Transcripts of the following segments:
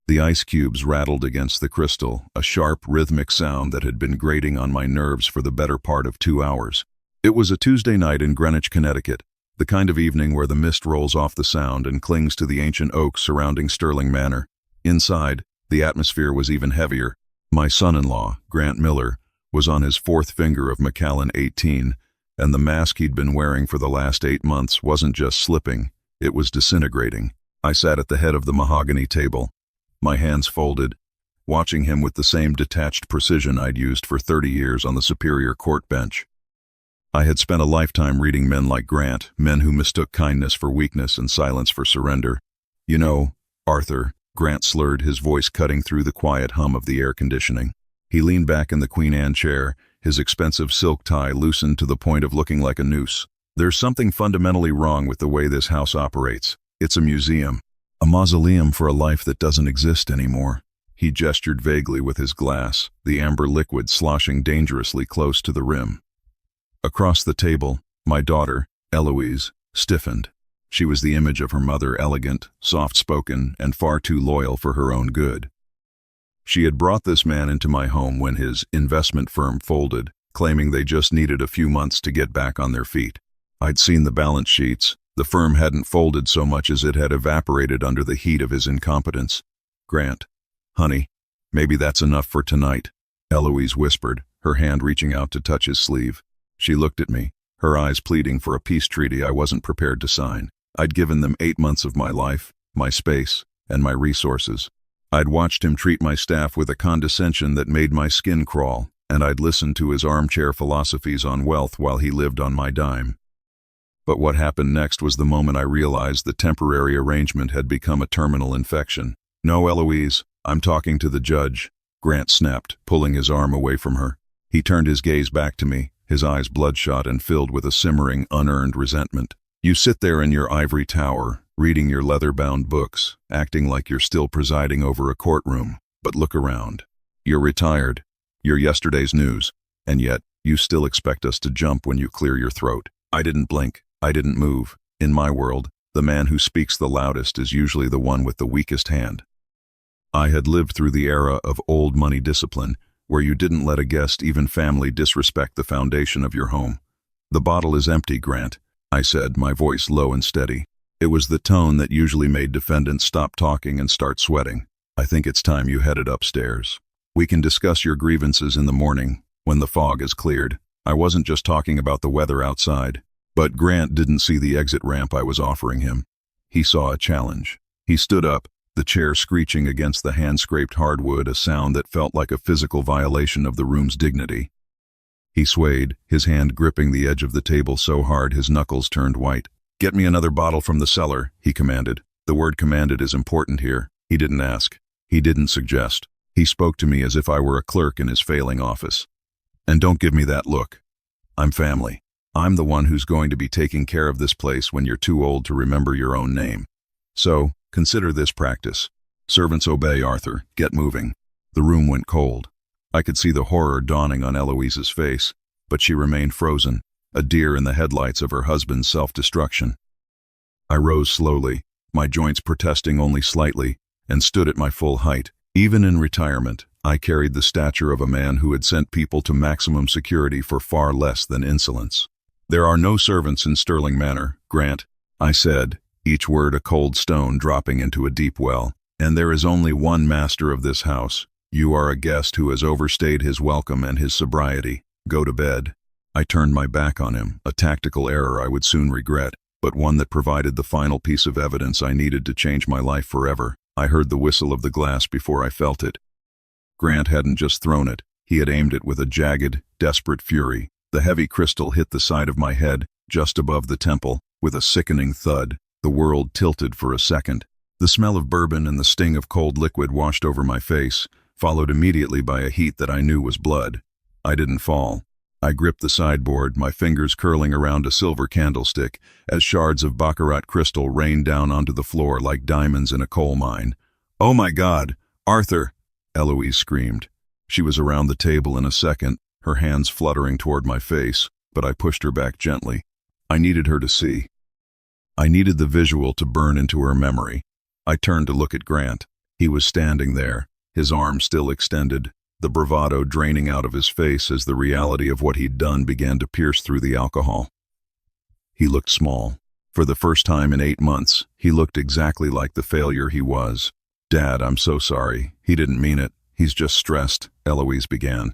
The ice cubes rattled against the crystal, a sharp, rhythmic sound that had been grating on my nerves for the better part of 2 hours. It was a Tuesday night in Greenwich, Connecticut, the kind of evening where the mist rolls off the Sound and clings to the ancient oaks surrounding Sterling Manor. Inside, the atmosphere was even heavier. My son-in-law, Grant Miller, was on his fourth finger of Macallan 18, and the mask he'd been wearing for the last 8 months wasn't just slipping, it was disintegrating. I sat at the head of the mahogany table, my hands folded, watching him with the same detached precision I'd used for 30 years on the Superior Court bench. I had spent a lifetime reading men like Grant, men who mistook kindness for weakness and silence for surrender. You know, Arthur, Grant slurred, his voice cutting through the quiet hum of the air conditioning. He leaned back in the Queen Anne chair, his expensive silk tie loosened to the point of looking like a noose. There's something fundamentally wrong with the way this house operates. It's a museum. A mausoleum for a life that doesn't exist anymore. He gestured vaguely with his glass, the amber liquid sloshing dangerously close to the rim. Across the table, my daughter, Eloise, stiffened. She was the image of her mother, elegant, soft-spoken, and far too loyal for her own good. She had brought this man into my home when his investment firm folded, claiming they just needed a few months to get back on their feet. I'd seen the balance sheets. The firm hadn't folded so much as it had evaporated under the heat of his incompetence. "Grant, honey, maybe that's enough for tonight," Eloise whispered, her hand reaching out to touch his sleeve. She looked at me, her eyes pleading for a peace treaty I wasn't prepared to sign. I'd given them 8 months of my life, my space, and my resources. I'd watched him treat my staff with a condescension that made my skin crawl, and I'd listened to his armchair philosophies on wealth while he lived on my dime. But what happened next was the moment I realized the temporary arrangement had become a terminal infection. "No, Eloise, I'm talking to the judge," Grant snapped, pulling his arm away from her. He turned his gaze back to me, his eyes bloodshot and filled with a simmering, unearned resentment. "You sit there in your ivory tower, reading your leather-bound books, acting like you're still presiding over a courtroom. But look around. You're retired. You're yesterday's news. And yet, you still expect us to jump when you clear your throat." I didn't blink. I didn't move. In my world, the man who speaks the loudest is usually the one with the weakest hand. I had lived through the era of old money discipline, where you didn't let a guest, even family, disrespect the foundation of your home. "The bottle is empty, Grant," I said, my voice low and steady. It was the tone that usually made defendants stop talking and start sweating. "I think it's time you headed upstairs. We can discuss your grievances in the morning, when the fog is cleared." I wasn't just talking about the weather outside. But Grant didn't see the exit ramp I was offering him. He saw a challenge. He stood up, the chair screeching against the hand-scraped hardwood, a sound that felt like a physical violation of the room's dignity. He swayed, his hand gripping the edge of the table so hard his knuckles turned white. "Get me another bottle from the cellar," he commanded. The word commanded is important here. He didn't ask. He didn't suggest. He spoke to me as if I were a clerk in his failing office. "And don't give me that look. I'm family. I'm the one who's going to be taking care of this place when you're too old to remember your own name. So, consider this practice. Servants obey, Arthur. Get moving." The room went cold. I could see the horror dawning on Eloise's face, but she remained frozen, a deer in the headlights of her husband's self-destruction. I rose slowly, my joints protesting only slightly, and stood at my full height. Even in retirement, I carried the stature of a man who had sent people to maximum security for far less than insolence. "There are no servants in Sterling Manor, Grant," I said, each word a cold stone dropping into a deep well. "And there is only one master of this house. You are a guest who has overstayed his welcome and his sobriety. Go to bed." I turned my back on him, a tactical error I would soon regret, but one that provided the final piece of evidence I needed to change my life forever. I heard the whistle of the glass before I felt it. Grant hadn't just thrown it. He had aimed it with a jagged, desperate fury. The heavy crystal hit the side of my head, just above the temple, with a sickening thud. The world tilted for a second. The smell of bourbon and the sting of cold liquid washed over my face, followed immediately by a heat that I knew was blood. I didn't fall. I gripped the sideboard, my fingers curling around a silver candlestick, as shards of baccarat crystal rained down onto the floor like diamonds in a coal mine. "Oh my God, Arthur!" Eloise screamed. She was around the table in a second, her hands fluttering toward my face, but I pushed her back gently. I needed her to see. I needed the visual to burn into her memory. I turned to look at Grant. He was standing there, his arm still extended, the bravado draining out of his face as the reality of what he'd done began to pierce through the alcohol. He looked small. For the first time in 8 months, he looked exactly like the failure he was. "Dad, I'm so sorry. He didn't mean it. He's just stressed," Eloise began.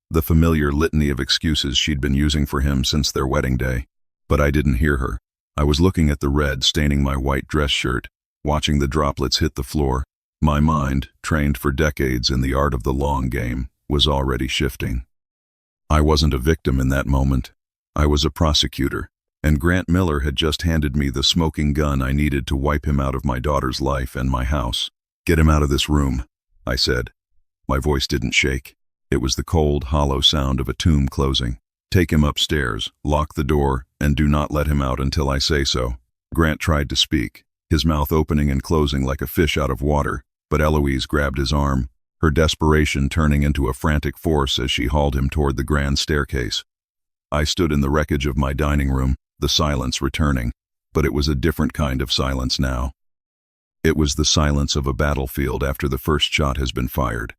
The familiar litany of excuses she'd been using for him since their wedding day. But I didn't hear her. I was looking at the red staining my white dress shirt, watching the droplets hit the floor. My mind, trained for decades in the art of the long game, was already shifting. I wasn't a victim in that moment. I was a prosecutor, and Grant Miller had just handed me the smoking gun I needed to wipe him out of my daughter's life and my house. "Get him out of this room," I said. My voice didn't shake. It was the cold, hollow sound of a tomb closing. "Take him upstairs, lock the door, and do not let him out until I say so." Grant tried to speak, his mouth opening and closing like a fish out of water, but Eloise grabbed his arm, her desperation turning into a frantic force as she hauled him toward the grand staircase. I stood in the wreckage of my dining room, the silence returning, but it was a different kind of silence now. It was the silence of a battlefield after the first shot has been fired.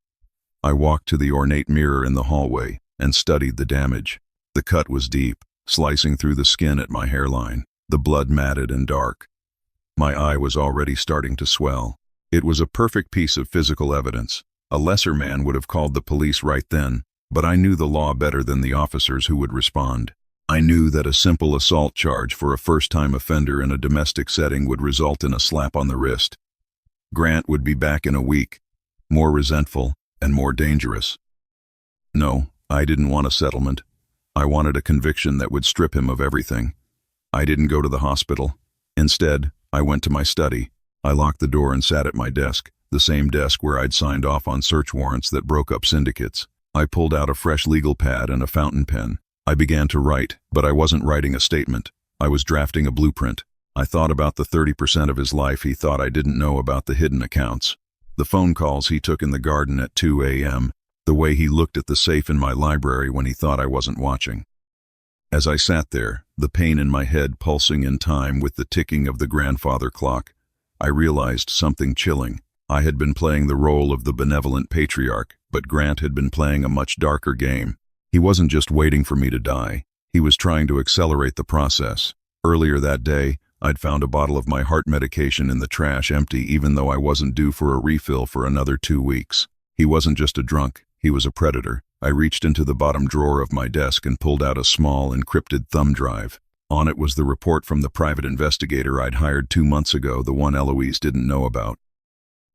I walked to the ornate mirror in the hallway and studied the damage. The cut was deep, slicing through the skin at my hairline, the blood matted and dark. My eye was already starting to swell. It was a perfect piece of physical evidence. A lesser man would have called the police right then, but I knew the law better than the officers who would respond. I knew that a simple assault charge for a first-time offender in a domestic setting would result in a slap on the wrist. Grant would be back in a week, more resentful and more dangerous. No, I didn't want a settlement. I wanted a conviction that would strip him of everything. I didn't go to the hospital. Instead, I went to my study. I locked the door and sat at my desk, the same desk where I'd signed off on search warrants that broke up syndicates. I pulled out a fresh legal pad and a fountain pen. I began to write, but I wasn't writing a statement. I was drafting a blueprint. I thought about the 30% of his life he thought I didn't know about the hidden accounts. The phone calls he took in the garden at 2 a.m., the way he looked at the safe in my library when he thought I wasn't watching. As I sat there, the pain in my head pulsing in time with the ticking of the grandfather clock, I realized something chilling. I had been playing the role of the benevolent patriarch, but Grant had been playing a much darker game. He wasn't just waiting for me to die. He was trying to accelerate the process. Earlier that day, I'd found a bottle of my heart medication in the trash empty even though I wasn't due for a refill for another 2 weeks. He wasn't just a drunk, he was a predator. I reached into the bottom drawer of my desk and pulled out a small, encrypted thumb drive. On it was the report from the private investigator I'd hired 2 months ago, the one Eloise didn't know about.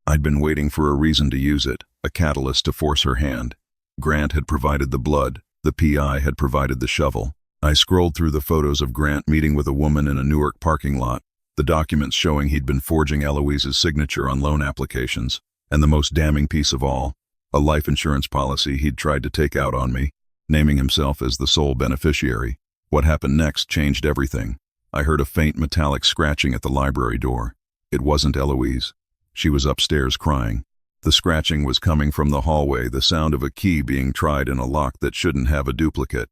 I'd been waiting for a reason to use it, a catalyst to force her hand. Grant had provided the blood. The PI had provided the shovel. I scrolled through the photos of Grant meeting with a woman in a Newark parking lot, the documents showing he'd been forging Eloise's signature on loan applications, and the most damning piece of all, a life insurance policy he'd tried to take out on me, naming himself as the sole beneficiary. What happened next changed everything. I heard a faint metallic scratching at the library door. It wasn't Eloise. She was upstairs crying. The scratching was coming from the hallway, the sound of a key being tried in a lock that shouldn't have a duplicate.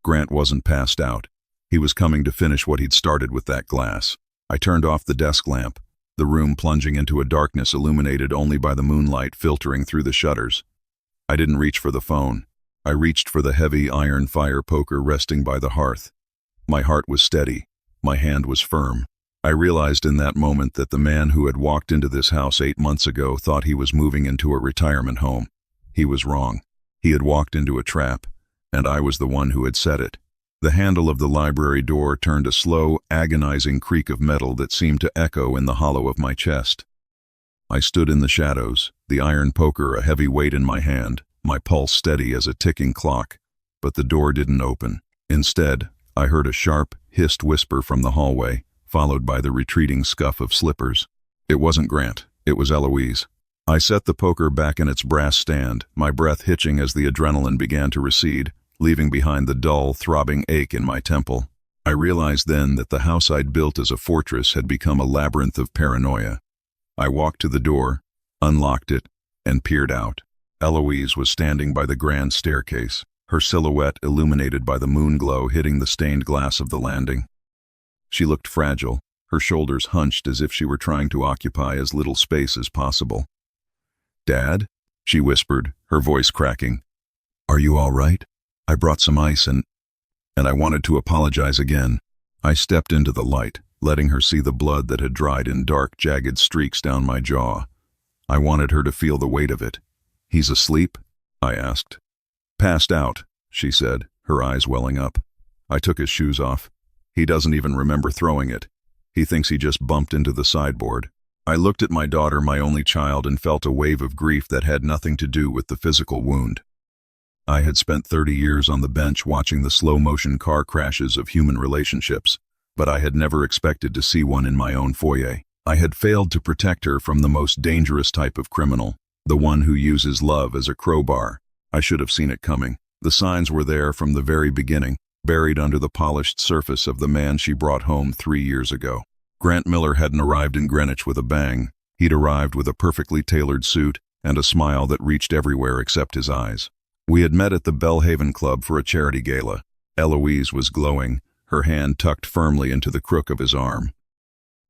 Grant wasn't passed out. He was coming to finish what he'd started with that glass. I turned off the desk lamp, the room plunging into a darkness illuminated only by the moonlight filtering through the shutters. I didn't reach for the phone. I reached for the heavy iron fire poker resting by the hearth. My heart was steady. My hand was firm. I realized in that moment that the man who had walked into this house 8 months ago thought he was moving into a retirement home. He was wrong. He had walked into a trap, and I was the one who had set it. The handle of the library door turned a slow, agonizing creak of metal that seemed to echo in the hollow of my chest. I stood in the shadows, the iron poker a heavy weight in my hand, my pulse steady as a ticking clock, but the door didn't open. Instead, I heard a sharp, hissed whisper from the hallway, followed by the retreating scuff of slippers. It wasn't Grant, it was Eloise. I set the poker back in its brass stand, my breath hitching as the adrenaline began to recede, leaving behind the dull, throbbing ache in my temple. I realized then that the house I'd built as a fortress had become a labyrinth of paranoia. I walked to the door, unlocked it, and peered out. Eloise was standing by the grand staircase, her silhouette illuminated by the moon glow hitting the stained glass of the landing. She looked fragile, her shoulders hunched as if she were trying to occupy as little space as possible. "Dad?" she whispered, her voice cracking. "Are you all right? I brought some ice and I wanted to apologize again." I stepped into the light, letting her see the blood that had dried in dark, jagged streaks down my jaw. I wanted her to feel the weight of it. "He's asleep?" I asked. "Passed out," she said, her eyes welling up. I took his shoes off. "He doesn't even remember throwing it. He thinks he just bumped into the sideboard." I looked at my daughter, my only child, and felt a wave of grief that had nothing to do with the physical wound. I had spent 30 years on the bench watching the slow-motion car crashes of human relationships, but I had never expected to see one in my own foyer. I had failed to protect her from the most dangerous type of criminal, the one who uses love as a crowbar. I should have seen it coming. The signs were there from the very beginning, buried under the polished surface of the man she brought home 3 years ago. Grant Miller hadn't arrived in Greenwich with a bang. He'd arrived with a perfectly tailored suit and a smile that reached everywhere except his eyes. We had met at the Belhaven Club for a charity gala. Eloise was glowing, her hand tucked firmly into the crook of his arm.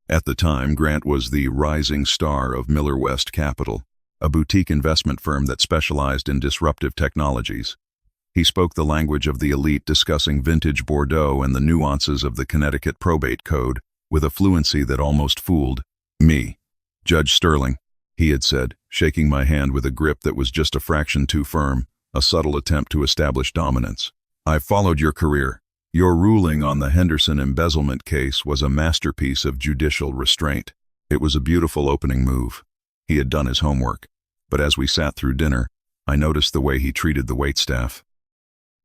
At the time, Grant was the rising star of Miller West Capital, a boutique investment firm that specialized in disruptive technologies. He spoke the language of the elite, discussing vintage Bordeaux and the nuances of the Connecticut probate code with a fluency that almost fooled me. "Judge Sterling," he had said, shaking my hand with a grip that was just a fraction too firm, a subtle attempt to establish dominance. "I've followed your career. Your ruling on the Henderson embezzlement case was a masterpiece of judicial restraint. It was a beautiful opening move." He had done his homework, but as we sat through dinner, I noticed the way he treated the waitstaff.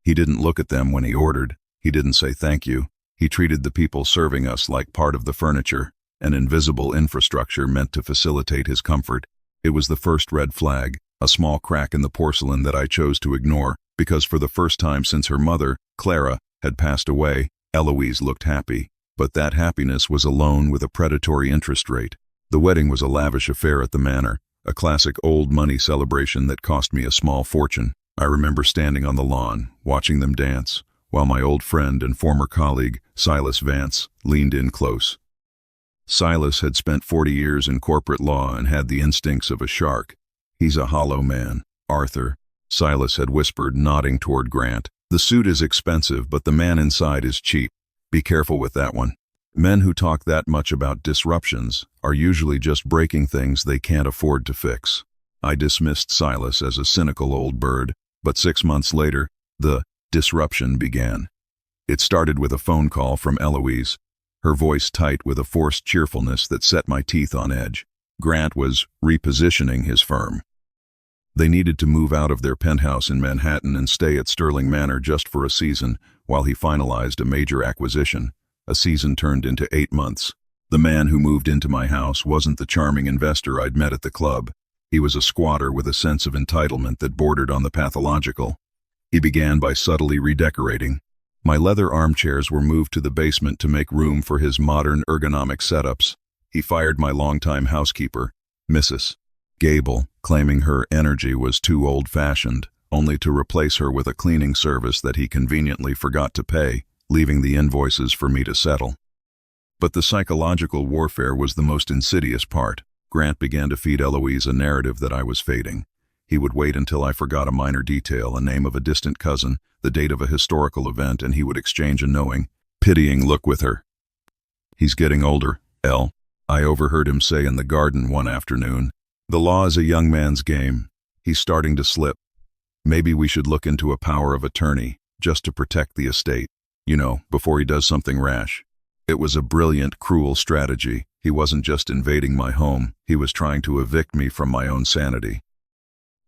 He didn't look at them when he ordered. He didn't say thank you. He treated the people serving us like part of the furniture, an invisible infrastructure meant to facilitate his comfort. It was the first red flag, a small crack in the porcelain that I chose to ignore, because for the first time since her mother, Clara, had passed away, Eloise looked happy. But that happiness was a loan with a predatory interest rate. The wedding was a lavish affair at the manor, a classic old money celebration that cost me a small fortune. I remember standing on the lawn, watching them dance, while my old friend and former colleague, Silas Vance, leaned in close. Silas had spent 40 years in corporate law and had the instincts of a shark. "He's a hollow man, Arthur," Silas had whispered, nodding toward Grant. "The suit is expensive, but the man inside is cheap. Be careful with that one." Men who talk that much about disruptions are usually just breaking things they can't afford to fix. I dismissed Silas as a cynical old bird, but 6 months later, the disruption began. It started with a phone call from Eloise, her voice tight with a forced cheerfulness that set my teeth on edge. Grant was repositioning his firm. They needed to move out of their penthouse in Manhattan and stay at Sterling Manor just for a season while he finalized a major acquisition. A season turned into 8 months. The man who moved into my house wasn't the charming investor I'd met at the club. He was a squatter with a sense of entitlement that bordered on the pathological. He began by subtly redecorating. My leather armchairs were moved to the basement to make room for his modern ergonomic setups. He fired my longtime housekeeper, Mrs. Gable, claiming her energy was too old-fashioned, only to replace her with a cleaning service that he conveniently forgot to pay, leaving the invoices for me to settle. But the psychological warfare was the most insidious part. Grant began to feed Eloise a narrative that I was fading. He would wait until I forgot a minor detail, a name of a distant cousin, the date of a historical event, and he would exchange a knowing, pitying look with her. "He's getting older, Elle," I overheard him say in the garden one afternoon. "The law is a young man's game. He's starting to slip. Maybe we should look into a power of attorney, just to protect the estate, before he does something rash." It was a brilliant, cruel strategy. He wasn't just invading my home, he was trying to evict me from my own sanity.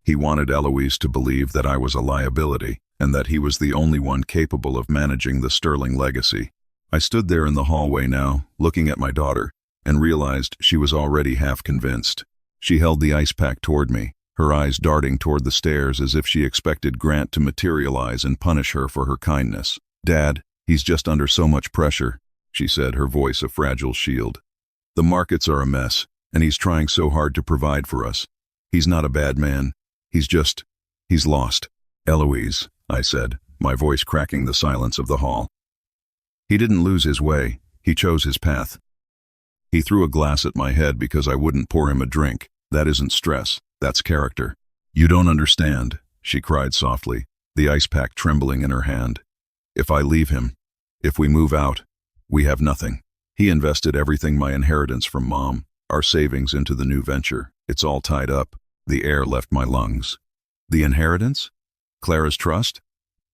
He wanted Eloise to believe that I was a liability, and that he was the only one capable of managing the Sterling legacy. I stood there in the hallway now, looking at my daughter, and realized she was already half convinced. She held the ice pack toward me, her eyes darting toward the stairs as if she expected Grant to materialize and punish her for her kindness. "Dad, he's just under so much pressure," she said, her voice a fragile shield. "The markets are a mess, and he's trying so hard to provide for us. He's not a bad man. He's lost." "Eloise," I said, my voice cracking the silence of the hall. "He didn't lose his way. He chose his path. He threw a glass at my head because I wouldn't pour him a drink. That isn't stress. That's character. You don't understand, she cried softly, the ice pack trembling in her hand. If I leave him, if we move out, we have nothing. He invested everything, my inheritance from Mom, our savings, into the new venture. It's all tied up. The air left my lungs. The inheritance? Clara's trust?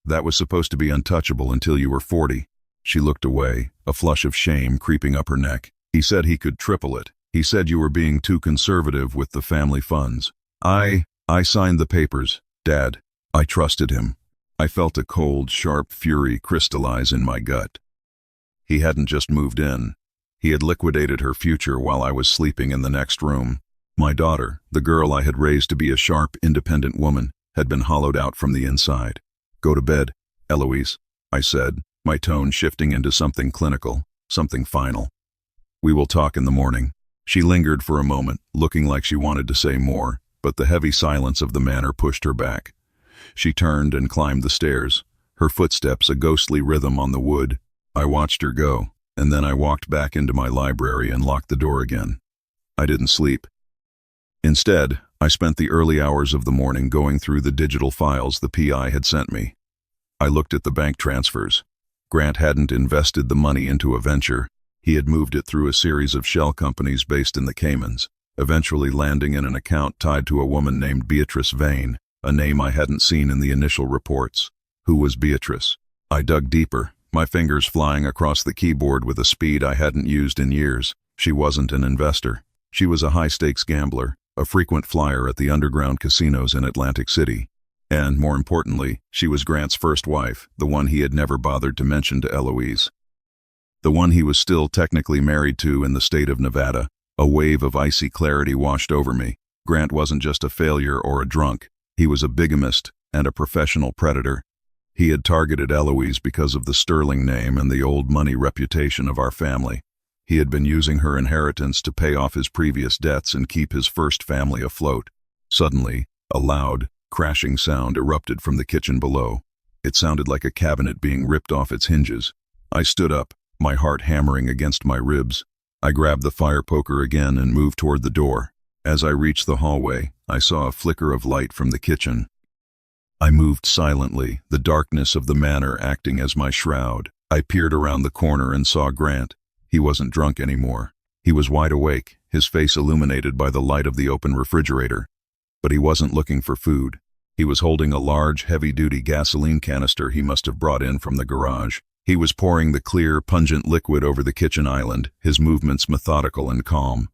That was supposed to be untouchable until you were 40. She looked away, a flush of shame creeping up her neck. He said he could triple it. He said you were being too conservative with the family funds. I signed the papers, Dad. I trusted him. I felt a cold, sharp fury crystallize in my gut. He hadn't just moved in. He had liquidated her future while I was sleeping in the next room. My daughter, the girl I had raised to be a sharp, independent woman, had been hollowed out from the inside. Go to bed, Eloise, I said, my tone shifting into something clinical, something final. We will talk in the morning. She lingered for a moment, looking like she wanted to say more, but the heavy silence of the manor pushed her back. She turned and climbed the stairs, her footsteps a ghostly rhythm on the wood. I watched her go, and then I walked back into my library and locked the door again. I didn't sleep. Instead, I spent the early hours of the morning going through the digital files the PI had sent me. I looked at the bank transfers. Grant hadn't invested the money into a venture. He had moved it through a series of shell companies based in the Caymans, eventually landing in an account tied to a woman named Beatrice Vane, a name I hadn't seen in the initial reports. Who was Beatrice? I dug deeper, my fingers flying across the keyboard with a speed I hadn't used in years. She wasn't an investor. She was a high-stakes gambler, a frequent flyer at the underground casinos in Atlantic City. And, more importantly, she was Grant's first wife, the one he had never bothered to mention to Eloise. The one he was still technically married to in the state of Nevada. A wave of icy clarity washed over me. Grant wasn't just a failure or a drunk. He was a bigamist and a professional predator. He had targeted Eloise because of the sterling name and the old money reputation of our family. He had been using her inheritance to pay off his previous debts and keep his first family afloat. Suddenly, a loud, crashing sound erupted from the kitchen below. It sounded like a cabinet being ripped off its hinges. I stood up, my heart hammering against my ribs. I grabbed the fire poker again and moved toward the door. As I reached the hallway, I saw a flicker of light from the kitchen. I moved silently, the darkness of the manor acting as my shroud. I peered around the corner and saw Grant. He wasn't drunk anymore. He was wide awake, his face illuminated by the light of the open refrigerator. But he wasn't looking for food. He was holding a large, heavy-duty gasoline canister he must have brought in from the garage. He was pouring the clear, pungent liquid over the kitchen island, his movements methodical and calm.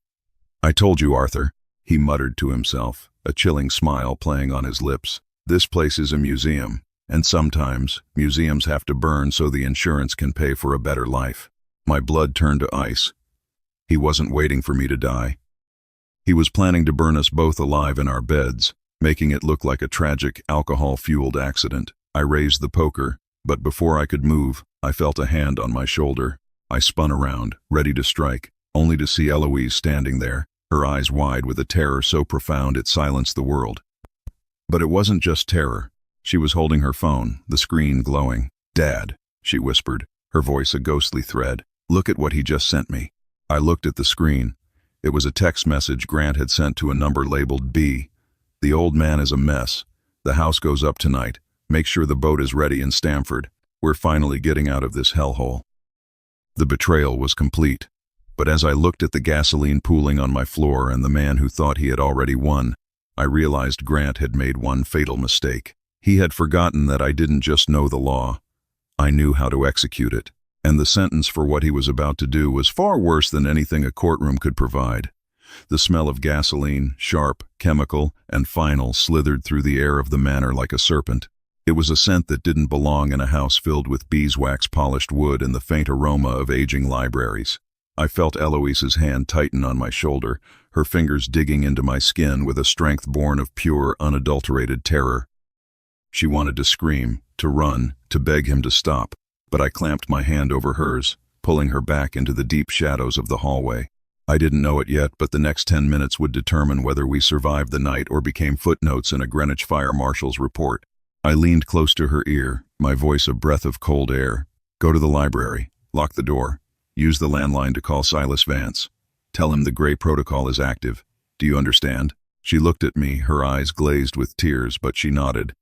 I told you, Arthur, he muttered to himself, a chilling smile playing on his lips. This place is a museum, and sometimes museums have to burn so the insurance can pay for a better life. My blood turned to ice. He wasn't waiting for me to die. He was planning to burn us both alive in our beds, making it look like a tragic, alcohol-fueled accident. I raised the poker, but before I could move, I felt a hand on my shoulder. I spun around, ready to strike, only to see Eloise standing there, her eyes wide with a terror so profound it silenced the world. But it wasn't just terror. She was holding her phone, the screen glowing. "Dad," she whispered, her voice a ghostly thread. "Look at what he just sent me." I looked at the screen. It was a text message Grant had sent to a number labeled B. "The old man is a mess. The house goes up tonight. Make sure the boat is ready in Stamford. We're finally getting out of this hellhole." The betrayal was complete. But as I looked at the gasoline pooling on my floor and the man who thought he had already won, I realized Grant had made one fatal mistake. He had forgotten that I didn't just know the law. I knew how to execute it. And the sentence for what he was about to do was far worse than anything a courtroom could provide. The smell of gasoline, sharp, chemical, and final, slithered through the air of the manor like a serpent. It was a scent that didn't belong in a house filled with beeswax-polished wood and the faint aroma of aging libraries. I felt Eloise's hand tighten on my shoulder, her fingers digging into my skin with a strength born of pure, unadulterated terror. She wanted to scream, to run, to beg him to stop, but I clamped my hand over hers, pulling her back into the deep shadows of the hallway. I didn't know it yet, but the next 10 minutes would determine whether we survived the night or became footnotes in a Greenwich fire marshal's report. I leaned close to her ear, my voice a breath of cold air. "Go to the library. Lock the door. Use the landline to call Silas Vance. Tell him the Gray Protocol is active. Do you understand?" She looked at me, her eyes glazed with tears, but she nodded.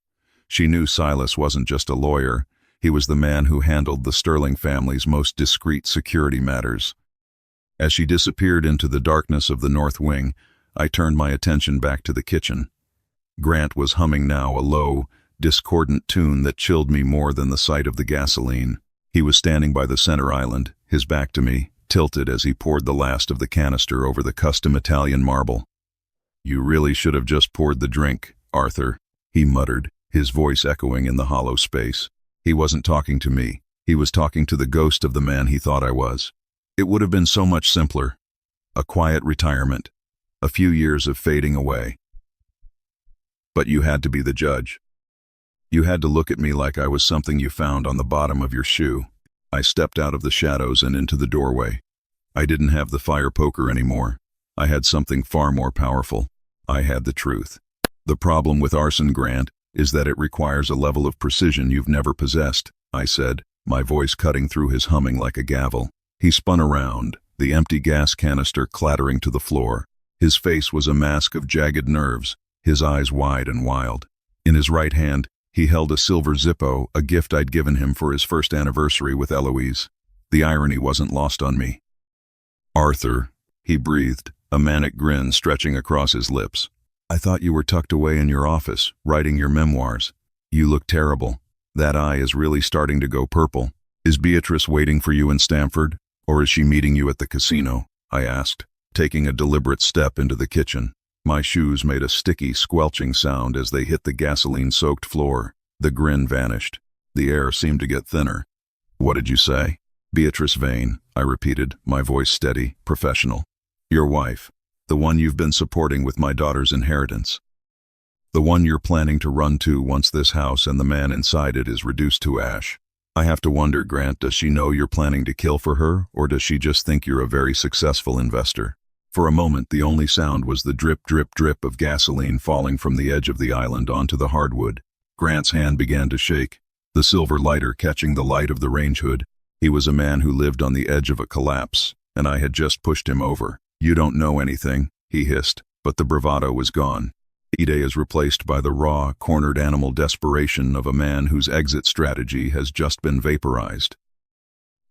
She knew Silas wasn't just a lawyer. He was the man who handled the Sterling family's most discreet security matters. As she disappeared into the darkness of the north wing, I turned my attention back to the kitchen. Grant was humming now, a low, discordant tune that chilled me more than the sight of the gasoline. He was standing by the center island, his back to me, tilted as he poured the last of the canister over the custom Italian marble. "You really should have just poured the drink, Arthur," he muttered, his voice echoing in the hollow space. He wasn't talking to me. He was talking to the ghost of the man he thought I was. It would have been so much simpler. A quiet retirement. A few years of fading away. But you had to be the judge. You had to look at me like I was something you found on the bottom of your shoe. I stepped out of the shadows and into the doorway. I didn't have the fire poker anymore. I had something far more powerful. I had the truth. The problem with arson, Grant, is that it requires a level of precision you've never possessed, I said, my voice cutting through his humming like a gavel. He spun around, the empty gas canister clattering to the floor. His face was a mask of jagged nerves, his eyes wide and wild. In his right hand, he held a silver Zippo, a gift I'd given him for his first anniversary with Eloise. The irony wasn't lost on me. "Arthur," he breathed, a manic grin stretching across his lips. "I thought you were tucked away in your office, writing your memoirs. You look terrible. That eye is really starting to go purple. Is Beatrice waiting for you in Stamford, or is she meeting you at the casino?" I asked, taking a deliberate step into the kitchen. My shoes made a sticky, squelching sound as they hit the gasoline-soaked floor. The grin vanished. The air seemed to get thinner. "What did you say?" "Beatrice Vane," I repeated, my voice steady, professional. "Your wife. The one you've been supporting with my daughter's inheritance. The one you're planning to run to once this house and the man inside it is reduced to ash. I have to wonder, Grant, does she know you're planning to kill for her, or does she just think you're a very successful investor?" For a moment, the only sound was the drip, drip, drip of gasoline falling from the edge of the island onto the hardwood. Grant's hand began to shake, the silver lighter catching the light of the range hood. He was a man who lived on the edge of a collapse, and I had just pushed him over. "You don't know anything," he hissed, but the bravado was gone. Aita is replaced by the raw, cornered animal desperation of a man whose exit strategy has just been vaporized.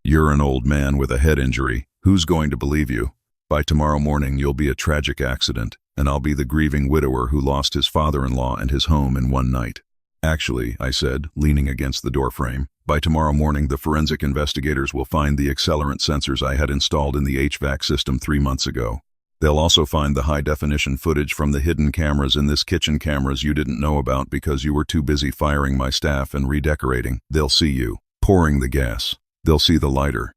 "You're an old man with a head injury. Who's going to believe you? By tomorrow morning you'll be a tragic accident, and I'll be the grieving widower who lost his father-in-law and his home in one night." "Actually," I said, leaning against the doorframe, "by tomorrow morning the forensic investigators will find the accelerant sensors I had installed in the HVAC system 3 months ago. They'll also find the high-definition footage from the hidden cameras in this kitchen, cameras you didn't know about because you were too busy firing my staff and redecorating. They'll see you pouring the gas. They'll see the lighter.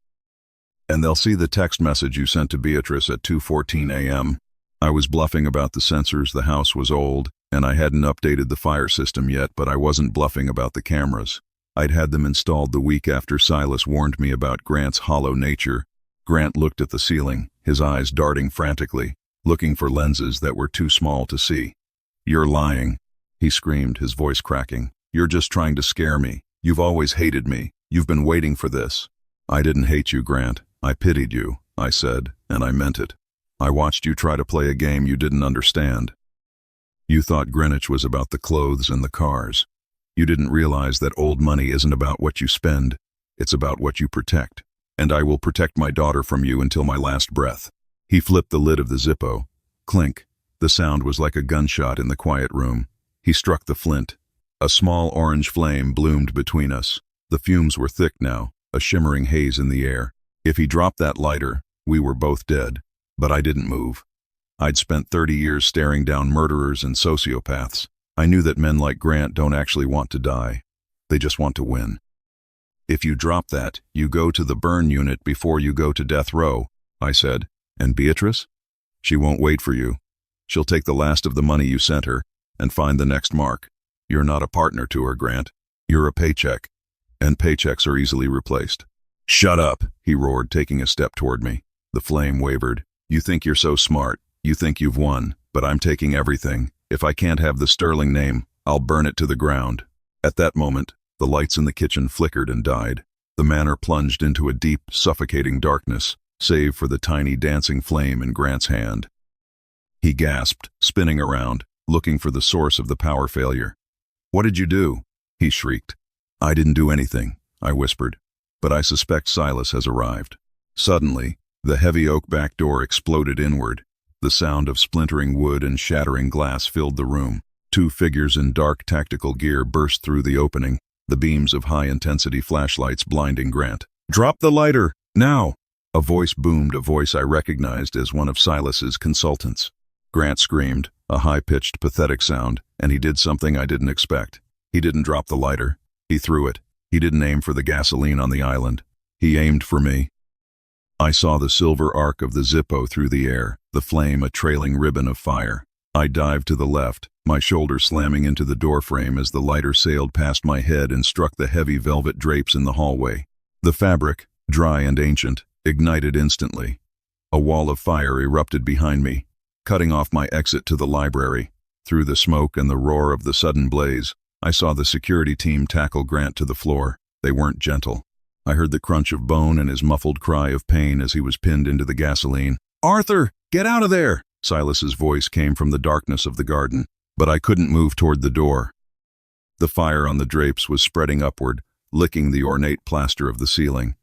And they'll see the text message you sent to Beatrice at 2:14 a.m. I was bluffing about the sensors. The house was old, and I hadn't updated the fire system yet, but I wasn't bluffing about the cameras. I'd had them installed the week after Silas warned me about Grant's hollow nature. Grant looked at the ceiling, his eyes darting frantically, looking for lenses that were too small to see. "You're lying," he screamed, his voice cracking. "You're just trying to scare me. You've always hated me. You've been waiting for this." "I didn't hate you, Grant. I pitied you," I said, and I meant it. "I watched you try to play a game you didn't understand. You thought Greenwich was about the clothes and the cars. You didn't realize that old money isn't about what you spend, it's about what you protect. And I will protect my daughter from you until my last breath." He flipped the lid of the Zippo. Clink. The sound was like a gunshot in the quiet room. He struck the flint. A small orange flame bloomed between us. The fumes were thick now, a shimmering haze in the air. If he dropped that lighter, we were both dead. But I didn't move. I'd spent 30 years staring down murderers and sociopaths. I knew that men like Grant don't actually want to die. They just want to win. "If you drop that, you go to the burn unit before you go to death row," I said. "And Beatrice? She won't wait for you. She'll take the last of the money you sent her and find the next mark. You're not a partner to her, Grant. You're a paycheck. And paychecks are easily replaced." "Shut up," he roared, taking a step toward me. The flame wavered. "You think you're so smart. You think you've won, but I'm taking everything. If I can't have the Sterling name, I'll burn it to the ground." At that moment, the lights in the kitchen flickered and died. The manor plunged into a deep, suffocating darkness, save for the tiny dancing flame in Grant's hand. He gasped, spinning around, looking for the source of the power failure. "What did you do?" he shrieked. "I didn't do anything," I whispered, "but I suspect Silas has arrived." Suddenly, the heavy oak back door exploded inward. The sound of splintering wood and shattering glass filled the room. Two figures in dark tactical gear burst through the opening, the beams of high-intensity flashlights blinding Grant. "Drop the lighter, now!" A voice boomed, a voice I recognized as one of Silas's consultants. Grant screamed, a high-pitched, pathetic sound, and he did something I didn't expect. He didn't drop the lighter. He threw it. He didn't aim for the gasoline on the island. He aimed for me. I saw the silver arc of the Zippo through the air, the flame a trailing ribbon of fire. I dived to the left, my shoulder slamming into the doorframe as the lighter sailed past my head and struck the heavy velvet drapes in the hallway. The fabric, dry and ancient, ignited instantly. A wall of fire erupted behind me, cutting off my exit to the library. Through the smoke and the roar of the sudden blaze, I saw the security team tackle Grant to the floor. They weren't gentle. I heard the crunch of bone and his muffled cry of pain as he was pinned into the gasoline. "Arthur, get out of there!" Silas's voice came from the darkness of the garden, but I couldn't move toward the door. The fire on the drapes was spreading upward, licking the ornate plaster of the ceiling.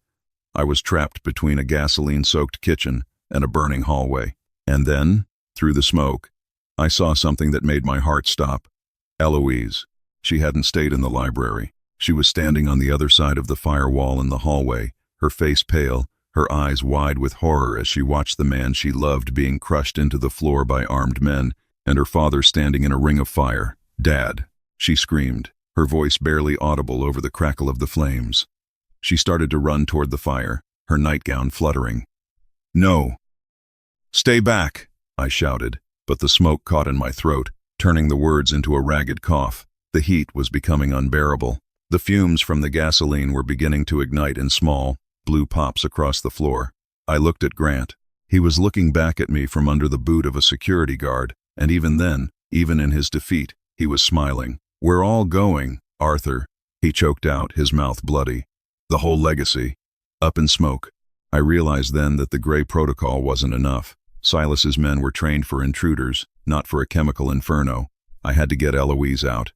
I was trapped between a gasoline-soaked kitchen and a burning hallway. And then, through the smoke, I saw something that made my heart stop. Eloise. She hadn't stayed in the library. She was standing on the other side of the firewall in the hallway, her face pale, her eyes wide with horror as she watched the man she loved being crushed into the floor by armed men, and her father standing in a ring of fire. "Dad," she screamed, her voice barely audible over the crackle of the flames. She started to run toward the fire, her nightgown fluttering. "No! Stay back!" I shouted, but the smoke caught in my throat, turning the words into a ragged cough. The heat was becoming unbearable. The fumes from the gasoline were beginning to ignite in small, blue pops across the floor. I looked at Grant. He was looking back at me from under the boot of a security guard, and even then, even in his defeat, he was smiling. "We're all going, Arthur," he choked out, his mouth bloody. "The whole legacy, up in smoke." I realized then that the gray protocol wasn't enough. Silas's men were trained for intruders, not for a chemical inferno. I had to get Eloise out.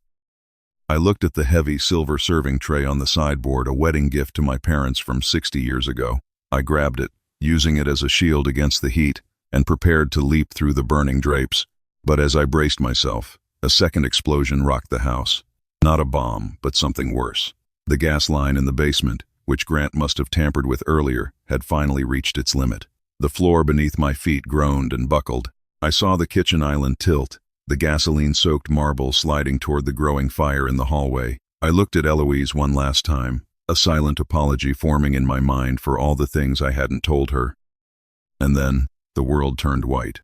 I looked at the heavy silver serving tray on the sideboard, a wedding gift to my parents from 60 years ago. I grabbed it, using it as a shield against the heat, and prepared to leap through the burning drapes. But as I braced myself, a second explosion rocked the house. Not a bomb, but something worse. The gas line in the basement, which Grant must have tampered with earlier, had finally reached its limit. The floor beneath my feet groaned and buckled. I saw the kitchen island tilt, the gasoline-soaked marble sliding toward the growing fire in the hallway. I looked at Eloise one last time, a silent apology forming in my mind for all the things I hadn't told her. And then, the world turned white.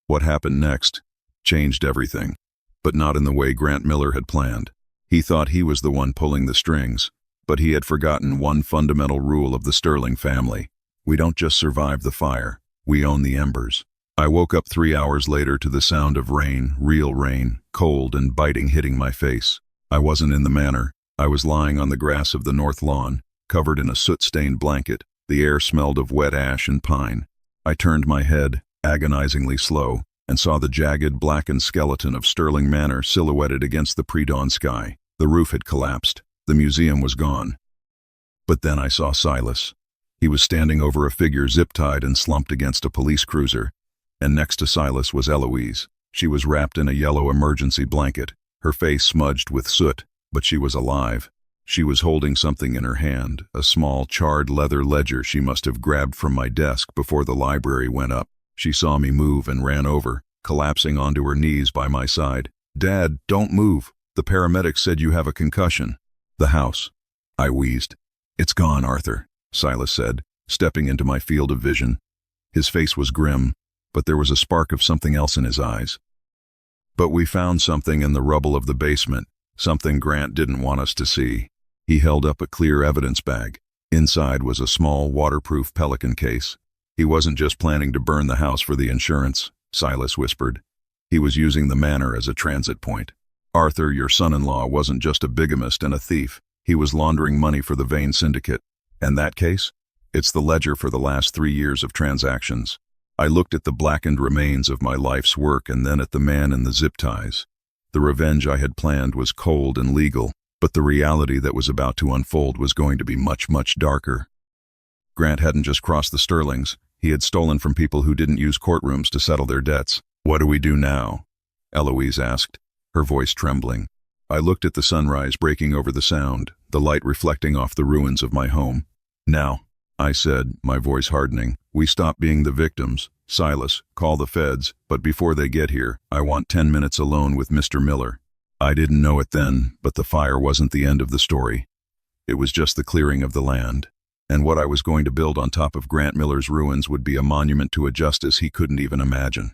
What happened next changed everything, but not in the way Grant Miller had planned. He thought he was the one pulling the strings, but he had forgotten one fundamental rule of the Sterling family. We don't just survive the fire, we own the embers. I woke up 3 hours later to the sound of rain, real rain, cold and biting hitting my face. I wasn't in the manor. I was lying on the grass of the north lawn, covered in a soot-stained blanket. The air smelled of wet ash and pine. I turned my head, agonizingly slow, and saw the jagged, blackened skeleton of Sterling Manor silhouetted against the pre-dawn sky. The roof had collapsed. The museum was gone. But then I saw Silas. He was standing over a figure zip-tied and slumped against a police cruiser. And next to Silas was Eloise. She was wrapped in a yellow emergency blanket, her face smudged with soot, but she was alive. She was holding something in her hand, a small charred leather ledger she must have grabbed from my desk before the library went up. She saw me move and ran over, collapsing onto her knees by my side. "Dad, don't move. The paramedics said you have a concussion." "The house," I wheezed. "It's gone, Arthur," Silas said, stepping into my field of vision. His face was grim, but there was a spark of something else in his eyes. "But we found something in the rubble of the basement, something Grant didn't want us to see." He held up a clear evidence bag. Inside was a small, waterproof Pelican case. "He wasn't just planning to burn the house for the insurance," Silas whispered. "He was using the manor as a transit point. Arthur, your son-in-law, wasn't just a bigamist and a thief. He was laundering money for the Vane Syndicate. And that case? It's the ledger for the last 3 years of transactions. I looked at the blackened remains of my life's work and then at the man in the zip ties. The revenge I had planned was cold and legal, but the reality that was about to unfold was going to be much, much darker. Grant hadn't just crossed the Sterlings. He had stolen from people who didn't use courtrooms to settle their debts. "What do we do now?" Eloise asked, her voice trembling. I looked at the sunrise breaking over the sound, the light reflecting off the ruins of my home. "Now," I said, my voice hardening, "we stop being the victims. Silas, call the feds, but before they get here, I want 10 minutes alone with Mr. Miller." I didn't know it then, but the fire wasn't the end of the story. It was just the clearing of the land. And what I was going to build on top of Grant Miller's ruins would be a monument to a justice he couldn't even imagine.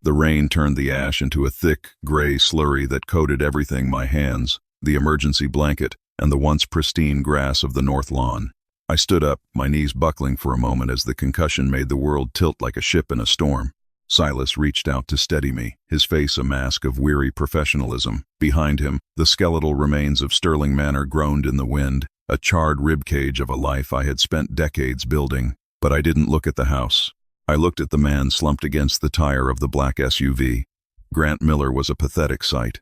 The rain turned the ash into a thick, gray slurry that coated everything: my hands, the emergency blanket, and the once pristine grass of the north lawn. I stood up, my knees buckling for a moment as the concussion made the world tilt like a ship in a storm. Silas reached out to steady me, his face a mask of weary professionalism. Behind him, the skeletal remains of Sterling Manor groaned in the wind, a charred ribcage of a life I had spent decades building. But I didn't look at the house. I looked at the man slumped against the tire of the black SUV. Grant Miller was a pathetic sight.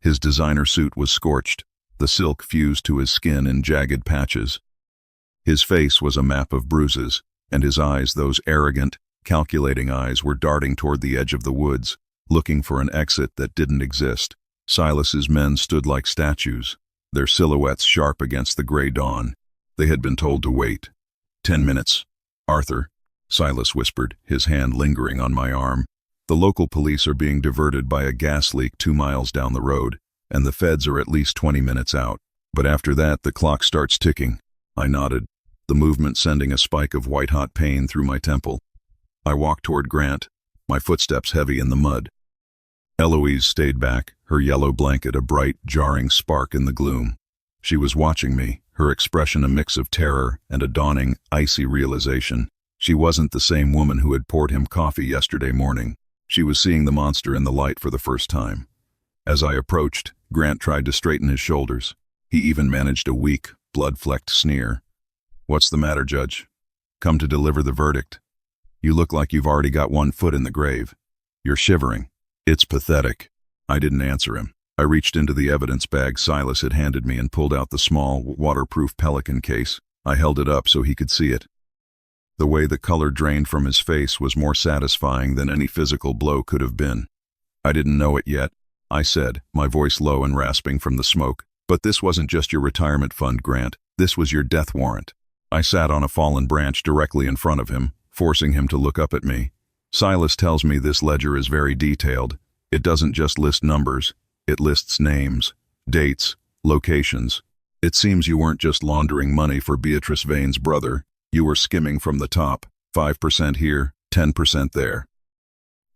His designer suit was scorched, the silk fused to his skin in jagged patches. His face was a map of bruises, and his eyes, those arrogant, calculating eyes, were darting toward the edge of the woods, looking for an exit that didn't exist. Silas's men stood like statues, their silhouettes sharp against the gray dawn. They had been told to wait. 10 minutes. "Arthur," Silas whispered, his hand lingering on my arm. "The local police are being diverted by a gas leak 2 miles down the road, and the feds are at least 20 minutes out. But after that, the clock starts ticking." I nodded, the movement sending a spike of white-hot pain through my temple. I walked toward Grant, my footsteps heavy in the mud. Eloise stayed back, her yellow blanket a bright, jarring spark in the gloom. She was watching me, her expression a mix of terror and a dawning, icy realization. She wasn't the same woman who had poured him coffee yesterday morning. She was seeing the monster in the light for the first time. As I approached, Grant tried to straighten his shoulders. He even managed a weak, blood-flecked sneer. "What's the matter, Judge? Come to deliver the verdict. You look like you've already got one foot in the grave. You're shivering." "It's pathetic." I didn't answer him. I reached into the evidence bag Silas had handed me and pulled out the small, waterproof Pelican case. I held it up so he could see it. The way the color drained from his face was more satisfying than any physical blow could have been. "I didn't know it yet," I said, my voice low and rasping from the smoke. "But this wasn't just your retirement fund, Grant. This was your death warrant." I sat on a fallen branch directly in front of him, forcing him to look up at me. "Silas tells me this ledger is very detailed. It doesn't just list numbers. It lists names, dates, locations. It seems you weren't just laundering money for Beatrice Vane's brother. You were skimming from the top, 5% here, 10% there.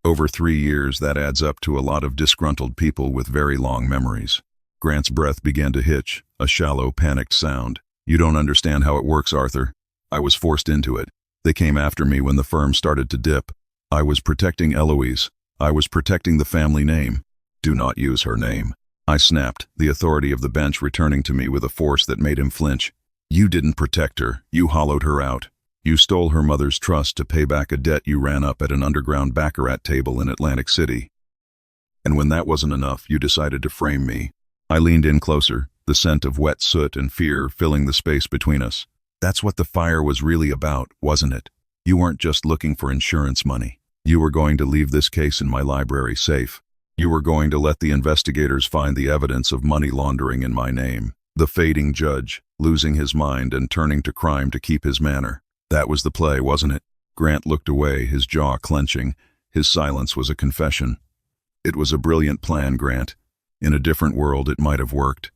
Over 3 years, that adds up to a lot of disgruntled people with very long memories." Grant's breath began to hitch, a shallow, panicked sound. "You don't understand how it works, Arthur. I was forced into it. They came after me when the firm started to dip. I was protecting Eloise. I was protecting the family name." "Do not use her name," I snapped, the authority of the bench returning to me with a force that made him flinch. "You didn't protect her. You hollowed her out. You stole her mother's trust to pay back a debt you ran up at an underground baccarat table in Atlantic City. And when that wasn't enough, you decided to frame me." I leaned in closer, the scent of wet soot and fear filling the space between us. "That's what the fire was really about, wasn't it? You weren't just looking for insurance money. You were going to leave this case in my library safe. You were going to let the investigators find the evidence of money laundering in my name." The fading judge, losing his mind and turning to crime to keep his manor. That was the play, wasn't it? Grant looked away, his jaw clenching. His silence was a confession. "It was a brilliant plan, Grant. In a different world, it might have worked.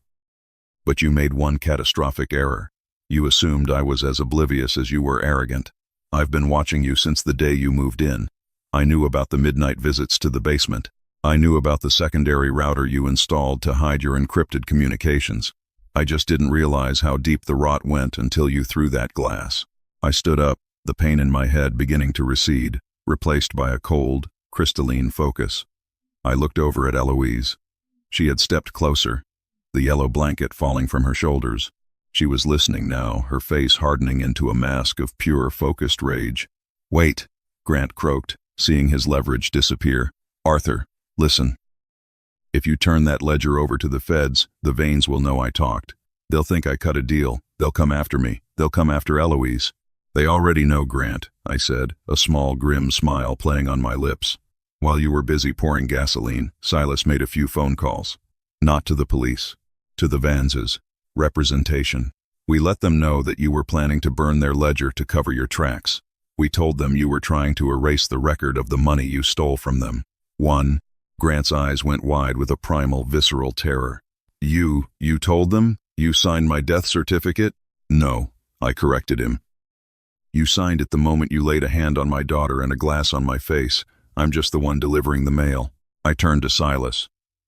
But you made one catastrophic error. You assumed I was as oblivious as you were arrogant. I've been watching you since the day you moved in. I knew about the midnight visits to the basement. I knew about the secondary router you installed to hide your encrypted communications. I just didn't realize how deep the rot went until you threw that glass." I stood up, the pain in my head beginning to recede, replaced by a cold, crystalline focus. I looked over at Eloise. She had stepped closer, the yellow blanket falling from her shoulders. She was listening now, her face hardening into a mask of pure, focused rage. "Wait," Grant croaked, seeing his leverage disappear. "Arthur, listen. If you turn that ledger over to the feds, the Vanes will know I talked. They'll think I cut a deal. They'll come after me. They'll come after Eloise." "They already know, Grant," I said, a small, grim smile playing on my lips. "While you were busy pouring gasoline, Silas made a few phone calls. Not to the police. To the Vanses. Representation. We let them know that you were planning to burn their ledger to cover your tracks. We told them you were trying to erase the record of the money you stole from them." "One." Grant's eyes went wide with a primal, visceral terror. You told them? You signed my death certificate?" "No," I corrected him. "You signed it the moment you laid a hand on my daughter and a glass on my face. I'm just the one delivering the mail." I turned to Silas.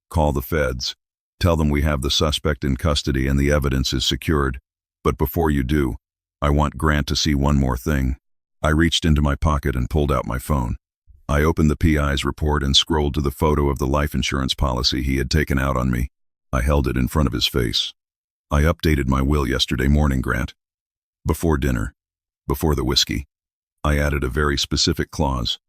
"Call the feds. Tell them we have the suspect in custody and the evidence is secured. But before you do, I want Grant to see one more thing." I reached into my pocket and pulled out my phone. I opened the PI's report and scrolled to the photo of the life insurance policy he had taken out on me. I held it in front of his face. "I updated my will yesterday morning, Grant. Before dinner. Before the whiskey. I added a very specific clause.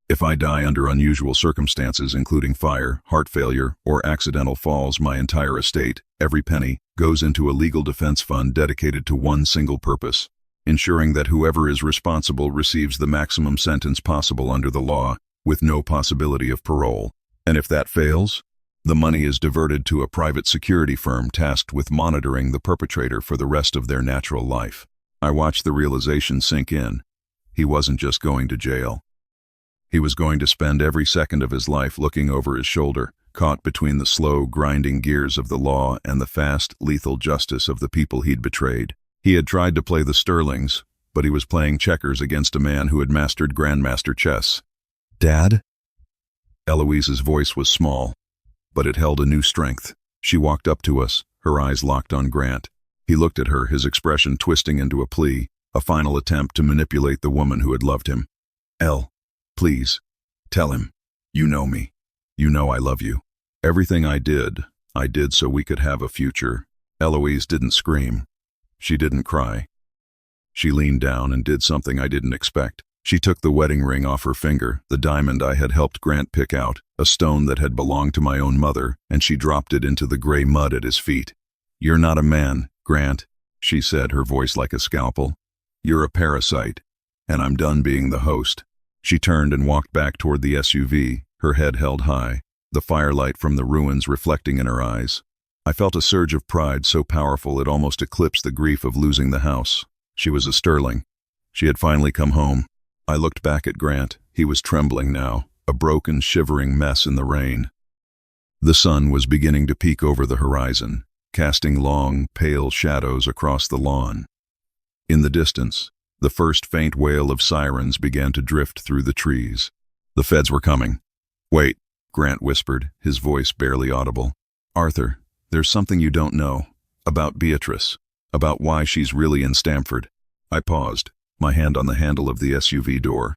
If I die under unusual circumstances including fire, heart failure, or accidental falls, my entire estate, every penny, goes into a legal defense fund dedicated to one single purpose, ensuring that whoever is responsible receives the maximum sentence possible under the law, with no possibility of parole. And if that fails, the money is diverted to a private security firm tasked with monitoring the perpetrator for the rest of their natural life." I watched the realization sink in. He wasn't just going to jail. He was going to spend every second of his life looking over his shoulder, caught between the slow, grinding gears of the law and the fast, lethal justice of the people he'd betrayed. He had tried to play the Sterlings, but he was playing checkers against a man who had mastered Grandmaster chess. "Dad?" Eloise's voice was small, but it held a new strength. She walked up to us, her eyes locked on Grant. He looked at her, his expression twisting into a plea, a final attempt to manipulate the woman who had loved him. "El, please, tell him. You know me. You know I love you. Everything I did so we could have a future." Eloise didn't scream. She didn't cry. She leaned down and did something I didn't expect. She took the wedding ring off her finger, the diamond I had helped Grant pick out, a stone that had belonged to my own mother, and she dropped it into the gray mud at his feet. "You're not a man, Grant," she said, her voice like a scalpel. "You're a parasite, and I'm done being the host." She turned and walked back toward the SUV, her head held high, the firelight from the ruins reflecting in her eyes. I felt a surge of pride so powerful it almost eclipsed the grief of losing the house. She was a Sterling. She had finally come home. I looked back at Grant. He was trembling now, a broken, shivering mess in the rain. The sun was beginning to peek over the horizon, casting long, pale shadows across the lawn. In the distance, the first faint wail of sirens began to drift through the trees. The feds were coming. "Wait," Grant whispered, his voice barely audible. "Arthur, there's something you don't know. About Beatrice. About why she's really in Stamford." I paused, my hand on the handle of the SUV door.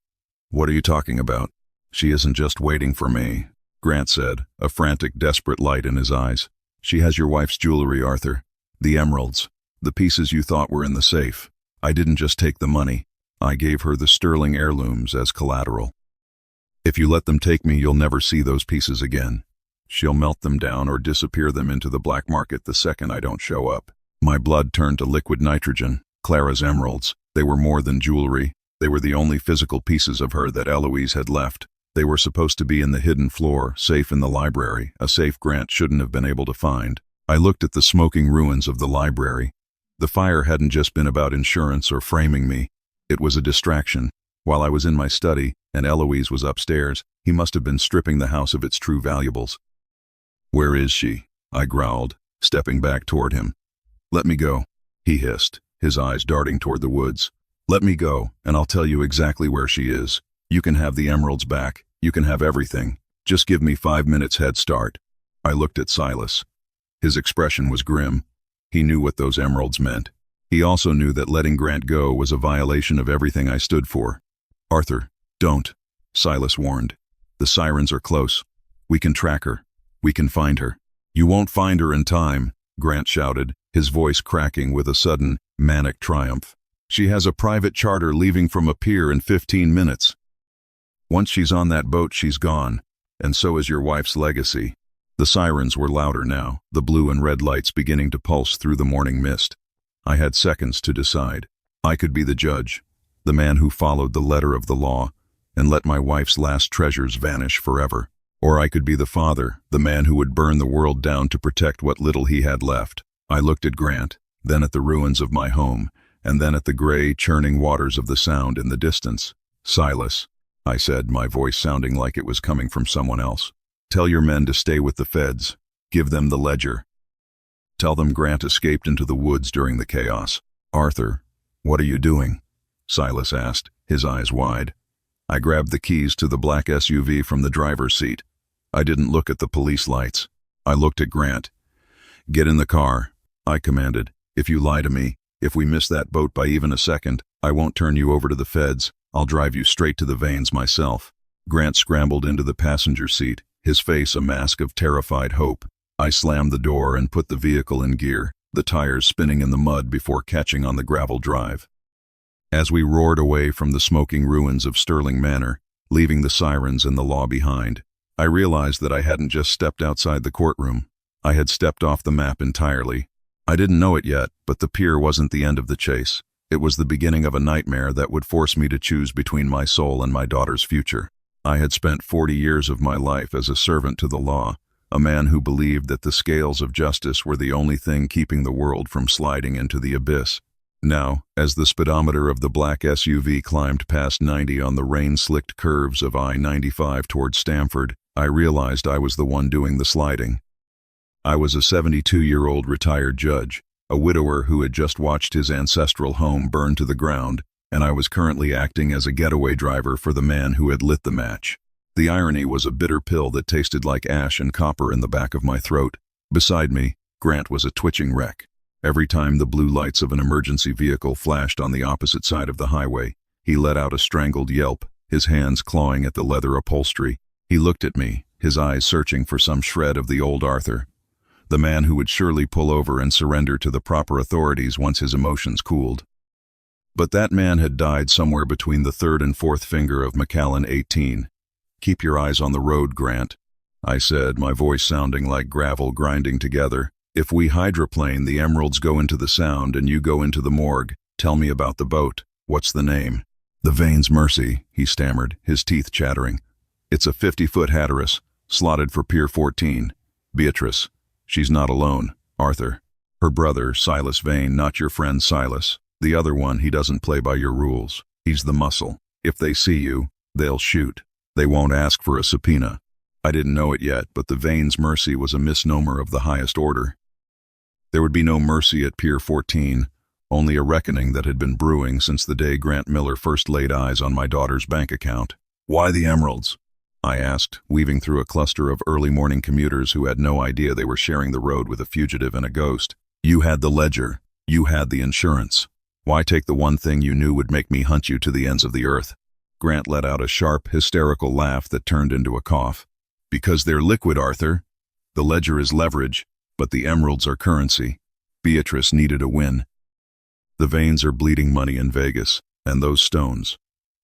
"What are you talking about?" "She isn't just waiting for me," Grant said, a frantic, desperate light in his eyes. "She has your wife's jewelry, Arthur. The emeralds. The pieces you thought were in the safe. I didn't just take the money. I gave her the Sterling heirlooms as collateral. If you let them take me, you'll never see those pieces again. She'll melt them down or disappear them into the black market the second I don't show up." My blood turned to liquid nitrogen. Clara's emeralds. They were more than jewelry. They were the only physical pieces of her that Eloise had left. They were supposed to be in the hidden floor, safe in the library, a safe Grant shouldn't have been able to find. I looked at the smoking ruins of the library. The fire hadn't just been about insurance or framing me. It was a distraction. While I was in my study, and Eloise was upstairs, he must have been stripping the house of its true valuables. "Where is she?" I growled, stepping back toward him. "Let me go," he hissed, his eyes darting toward the woods. "Let me go, and I'll tell you exactly where she is. You can have the emeralds back. You can have everything. Just give me 5 minutes head start." I looked at Silas. His expression was grim. He knew what those emeralds meant. He also knew that letting Grant go was a violation of everything I stood for. "Arthur, don't," Silas warned. "The sirens are close. We can track her. We can find her." "You won't find her in time," Grant shouted, his voice cracking with a sudden, manic triumph. "She has a private charter leaving from a pier in 15 minutes. Once she's on that boat, she's gone, and so is your wife's legacy." The sirens were louder now, the blue and red lights beginning to pulse through the morning mist. I had seconds to decide. I could be the judge, the man who followed the letter of the law and let my wife's last treasures vanish forever. Or I could be the father, the man who would burn the world down to protect what little he had left. I looked at Grant, then at the ruins of my home, and then at the gray, churning waters of the Sound in the distance. "Silas," I said, my voice sounding like it was coming from someone else. "Tell your men to stay with the feds. Give them the ledger. Tell them Grant escaped into the woods during the chaos." "Arthur, what are you doing?" Silas asked, his eyes wide. I grabbed the keys to the black SUV from the driver's seat. I didn't look at the police lights. I looked at Grant. "Get in the car," I commanded. "If you lie to me, if we miss that boat by even a second, I won't turn you over to the feds. I'll drive you straight to the veins myself." Grant scrambled into the passenger seat, his face a mask of terrified hope. I slammed the door and put the vehicle in gear, the tires spinning in the mud before catching on the gravel drive. As we roared away from the smoking ruins of Sterling Manor, leaving the sirens and the law behind, I realized that I hadn't just stepped outside the courtroom. I had stepped off the map entirely. I didn't know it yet, but the pier wasn't the end of the chase. It was the beginning of a nightmare that would force me to choose between my soul and my daughter's future. I had spent 40 years of my life as a servant to the law, a man who believed that the scales of justice were the only thing keeping the world from sliding into the abyss. Now, as the speedometer of the black SUV climbed past 90 on the rain-slicked curves of I-95 toward Stamford, I realized I was the one doing the sliding. I was a 72-year-old retired judge, a widower who had just watched his ancestral home burn to the ground, and I was currently acting as a getaway driver for the man who had lit the match. The irony was a bitter pill that tasted like ash and copper in the back of my throat. Beside me, Grant was a twitching wreck. Every time the blue lights of an emergency vehicle flashed on the opposite side of the highway, he let out a strangled yelp, his hands clawing at the leather upholstery. He looked at me, his eyes searching for some shred of the old Arthur, the man who would surely pull over and surrender to the proper authorities once his emotions cooled. But that man had died somewhere between the third and fourth finger of Macallan 18. "Keep your eyes on the road, Grant," I said, my voice sounding like gravel grinding together. "If we hydroplane, the emeralds go into the Sound and you go into the morgue. Tell me about the boat. What's the name?" "The Vane's Mercy," he stammered, his teeth chattering. "It's a 50-foot Hatteras, slotted for Pier 14. Beatrice. She's not alone, Arthur. Her brother, Silas Vane, not your friend Silas. The other one, he doesn't play by your rules. He's the muscle. If they see you, they'll shoot. They won't ask for a subpoena." I didn't know it yet, but the Vane's Mercy was a misnomer of the highest order. There would be no mercy at Pier 14, only a reckoning that had been brewing since the day Grant Miller first laid eyes on my daughter's bank account. "Why the emeralds?" I asked, weaving through a cluster of early morning commuters who had no idea they were sharing the road with a fugitive and a ghost. "You had the ledger. You had the insurance. Why take the one thing you knew would make me hunt you to the ends of the earth?" Grant let out a sharp, hysterical laugh that turned into a cough. "Because they're liquid, Arthur. The ledger is leverage, but the emeralds are currency. Beatrice needed a win. The Vanes are bleeding money in Vegas, and those stones.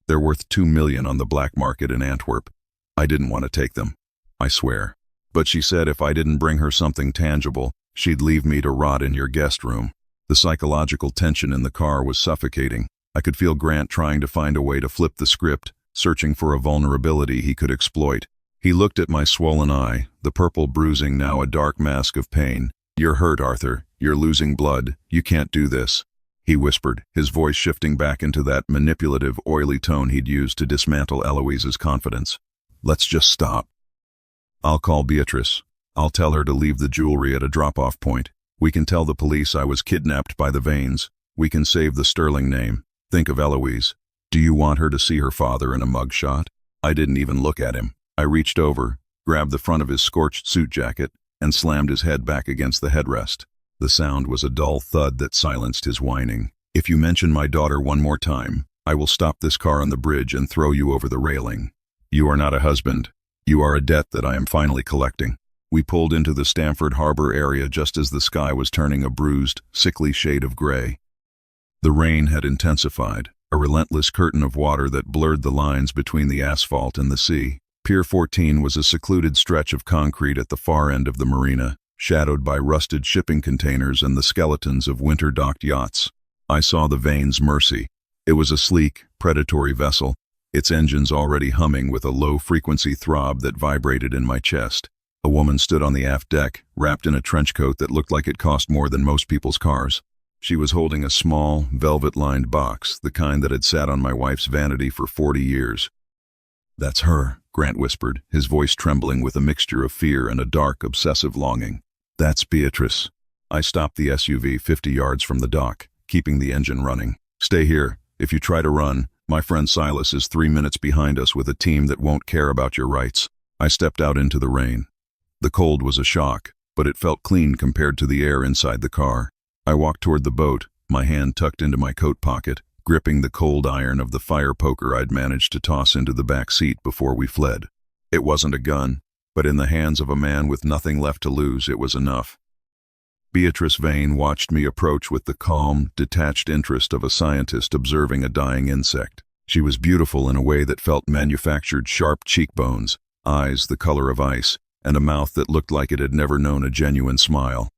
They're worth $2 million on the black market in Antwerp. I didn't want to take them, I swear. But she said if I didn't bring her something tangible, she'd leave me to rot in your guest room." The psychological tension in the car was suffocating. I could feel Grant trying to find a way to flip the script, searching for a vulnerability he could exploit. He looked at my swollen eye, the purple bruising now a dark mask of pain. "You're hurt, Arthur. You're losing blood. You can't do this," he whispered, his voice shifting back into that manipulative, oily tone he'd used to dismantle Eloise's confidence. "Let's just stop. I'll call Beatrice. I'll tell her to leave the jewelry at a drop-off point. We can tell the police I was kidnapped by the Vanes. We can save the Sterling name. Think of Eloise. Do you want her to see her father in a mugshot?" I didn't even look at him. I reached over, grabbed the front of his scorched suit jacket, and slammed his head back against the headrest. The sound was a dull thud that silenced his whining. "If you mention my daughter one more time, I will stop this car on the bridge and throw you over the railing. You are not a husband. You are a debt that I am finally collecting." We pulled into the Stamford Harbor area just as the sky was turning a bruised, sickly shade of gray. The rain had intensified, a relentless curtain of water that blurred the lines between the asphalt and the sea. Pier 14 was a secluded stretch of concrete at the far end of the marina, shadowed by rusted shipping containers and the skeletons of winter-docked yachts. I saw the Vane's Mercy. It was a sleek, predatory vessel, its engines already humming with a low-frequency throb that vibrated in my chest. A woman stood on the aft deck, wrapped in a trench coat that looked like it cost more than most people's cars. She was holding a small, velvet-lined box, the kind that had sat on my wife's vanity for 40 years. "That's her," Grant whispered, his voice trembling with a mixture of fear and a dark, obsessive longing. "That's Beatrice." I stopped the SUV 50 yards from the dock, keeping the engine running. "Stay here. If you try to run, my friend Silas is 3 minutes behind us with a team that won't care about your rights." I stepped out into the rain. The cold was a shock, but it felt clean compared to the air inside the car. I walked toward the boat, my hand tucked into my coat pocket, gripping the cold iron of the fire poker I'd managed to toss into the back seat before we fled. It wasn't a gun, but in the hands of a man with nothing left to lose, it was enough. Beatrice Vane watched me approach with the calm, detached interest of a scientist observing a dying insect. She was beautiful in a way that felt manufactured, sharp cheekbones, eyes the color of ice, and a mouth that looked like it had never known a genuine smile.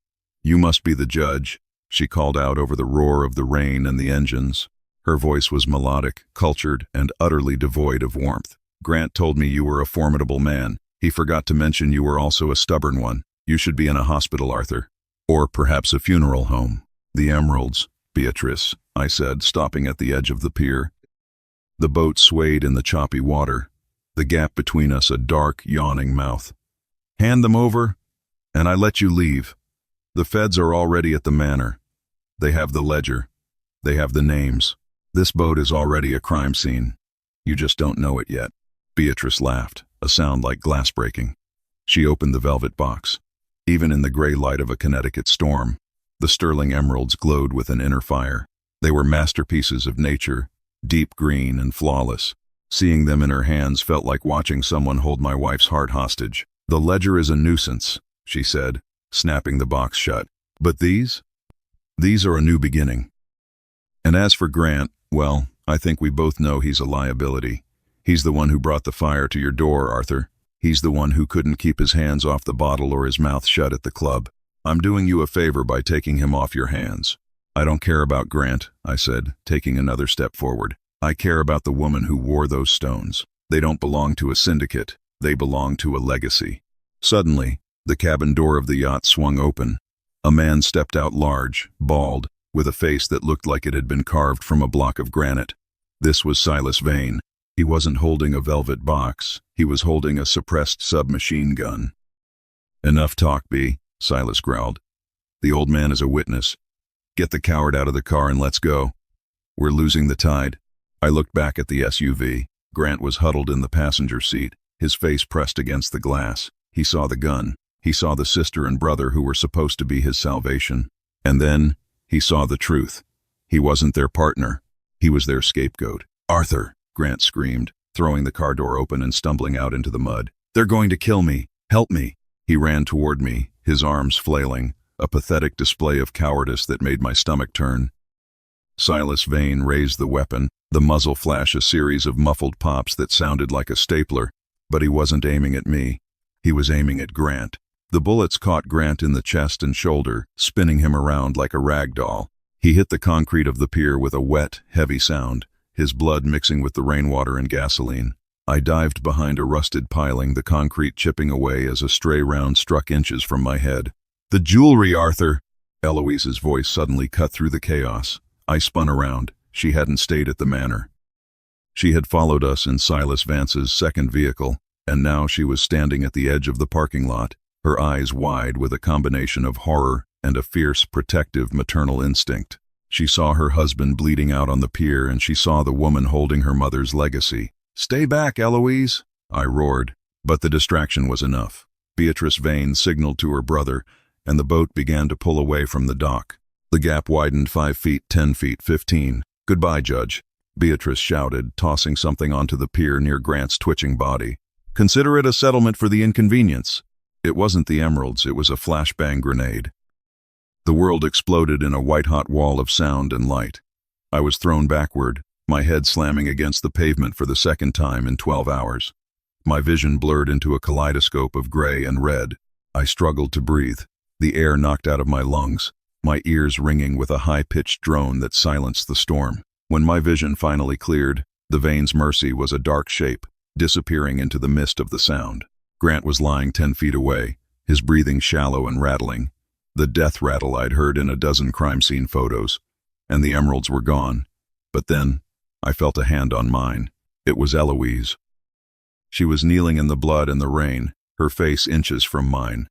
"You must be the judge," she called out over the roar of the rain and the engines. Her voice was melodic, cultured, and utterly devoid of warmth. "Grant told me you were a formidable man. He forgot to mention you were also a stubborn one. You should be in a hospital, Arthur. Or perhaps a funeral home." "The emeralds, Beatrice," I said, stopping at the edge of the pier. The boat swayed in the choppy water, the gap between us a dark, yawning mouth. "Hand them over, and I let you leave. The feds are already at the manor. They have the ledger. They have the names. This boat is already a crime scene. You just don't know it yet." Beatrice laughed, a sound like glass breaking. She opened the velvet box. Even in the gray light of a Connecticut storm, the sterling emeralds glowed with an inner fire. They were masterpieces of nature, deep green and flawless. Seeing them in her hands felt like watching someone hold my wife's heart hostage. "The ledger is a nuisance," she said, snapping the box shut. "But these are a new beginning. And as for Grant, well, I think we both know he's a liability. He's the one who brought the fire to your door, Arthur. He's the one who couldn't keep his hands off the bottle or his mouth shut at the club. I'm doing you a favor by taking him off your hands." "I don't care about Grant," I said, taking another step forward. "I care about the woman who wore those stones. They don't belong to a syndicate. They belong to a legacy." Suddenly, the cabin door of the yacht swung open. A man stepped out, large, bald, with a face that looked like it had been carved from a block of granite. This was Silas Vane. He wasn't holding a velvet box. He was holding a suppressed submachine gun. "Enough talk, B," Silas growled. "The old man is a witness. Get the coward out of the car and let's go. We're losing the tide." I looked back at the SUV. Grant was huddled in the passenger seat, his face pressed against the glass. He saw the gun. He saw the sister and brother who were supposed to be his salvation. And then, he saw the truth. He wasn't their partner. He was their scapegoat. "Arthur!" Grant screamed, throwing the car door open and stumbling out into the mud. "They're going to kill me. Help me." He ran toward me, his arms flailing, a pathetic display of cowardice that made my stomach turn. Silas Vane raised the weapon, the muzzle flash a series of muffled pops that sounded like a stapler, but he wasn't aiming at me. He was aiming at Grant. The bullets caught Grant in the chest and shoulder, spinning him around like a rag doll. He hit the concrete of the pier with a wet, heavy sound, his blood mixing with the rainwater and gasoline. I dived behind a rusted piling, the concrete chipping away as a stray round struck inches from my head. "The jewelry, Arthur!" Eloise's voice suddenly cut through the chaos. I spun around. She hadn't stayed at the manor. She had followed us in Silas Vance's second vehicle, and now she was standing at the edge of the parking lot, her eyes wide with a combination of horror and a fierce, protective maternal instinct. She saw her husband bleeding out on the pier, and she saw the woman holding her mother's legacy. "Stay back, Eloise!" I roared, but the distraction was enough. Beatrice Vane signaled to her brother, and the boat began to pull away from the dock. The gap widened 5 feet, 10 feet, 15. "Goodbye, Judge," Beatrice shouted, tossing something onto the pier near Grant's twitching body. "Consider it a settlement for the inconvenience." It wasn't the emeralds, it was a flashbang grenade. The world exploded in a white-hot wall of sound and light. I was thrown backward, my head slamming against the pavement for the second time in 12 hours. My vision blurred into a kaleidoscope of gray and red. I struggled to breathe, the air knocked out of my lungs, my ears ringing with a high-pitched drone that silenced the storm. When my vision finally cleared, the Vane's Mercy was a dark shape, disappearing into the mist of the sound. Grant was lying 10 feet away, his breathing shallow and rattling, the death rattle I'd heard in a dozen crime scene photos, and the emeralds were gone. But then, I felt a hand on mine. It was Eloise. She was kneeling in the blood and the rain, her face inches from mine.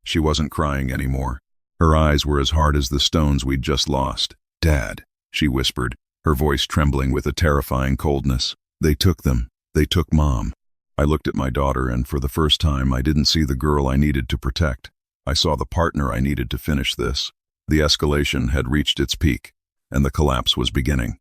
She wasn't crying anymore. Her eyes were as hard as the stones we'd just lost. "Dad," she whispered, her voice trembling with a terrifying coldness. "They took them. They took Mom." I looked at my daughter, and for the first time I didn't see the girl I needed to protect. I saw the partner I needed to finish this. The escalation had reached its peak, and the collapse was beginning.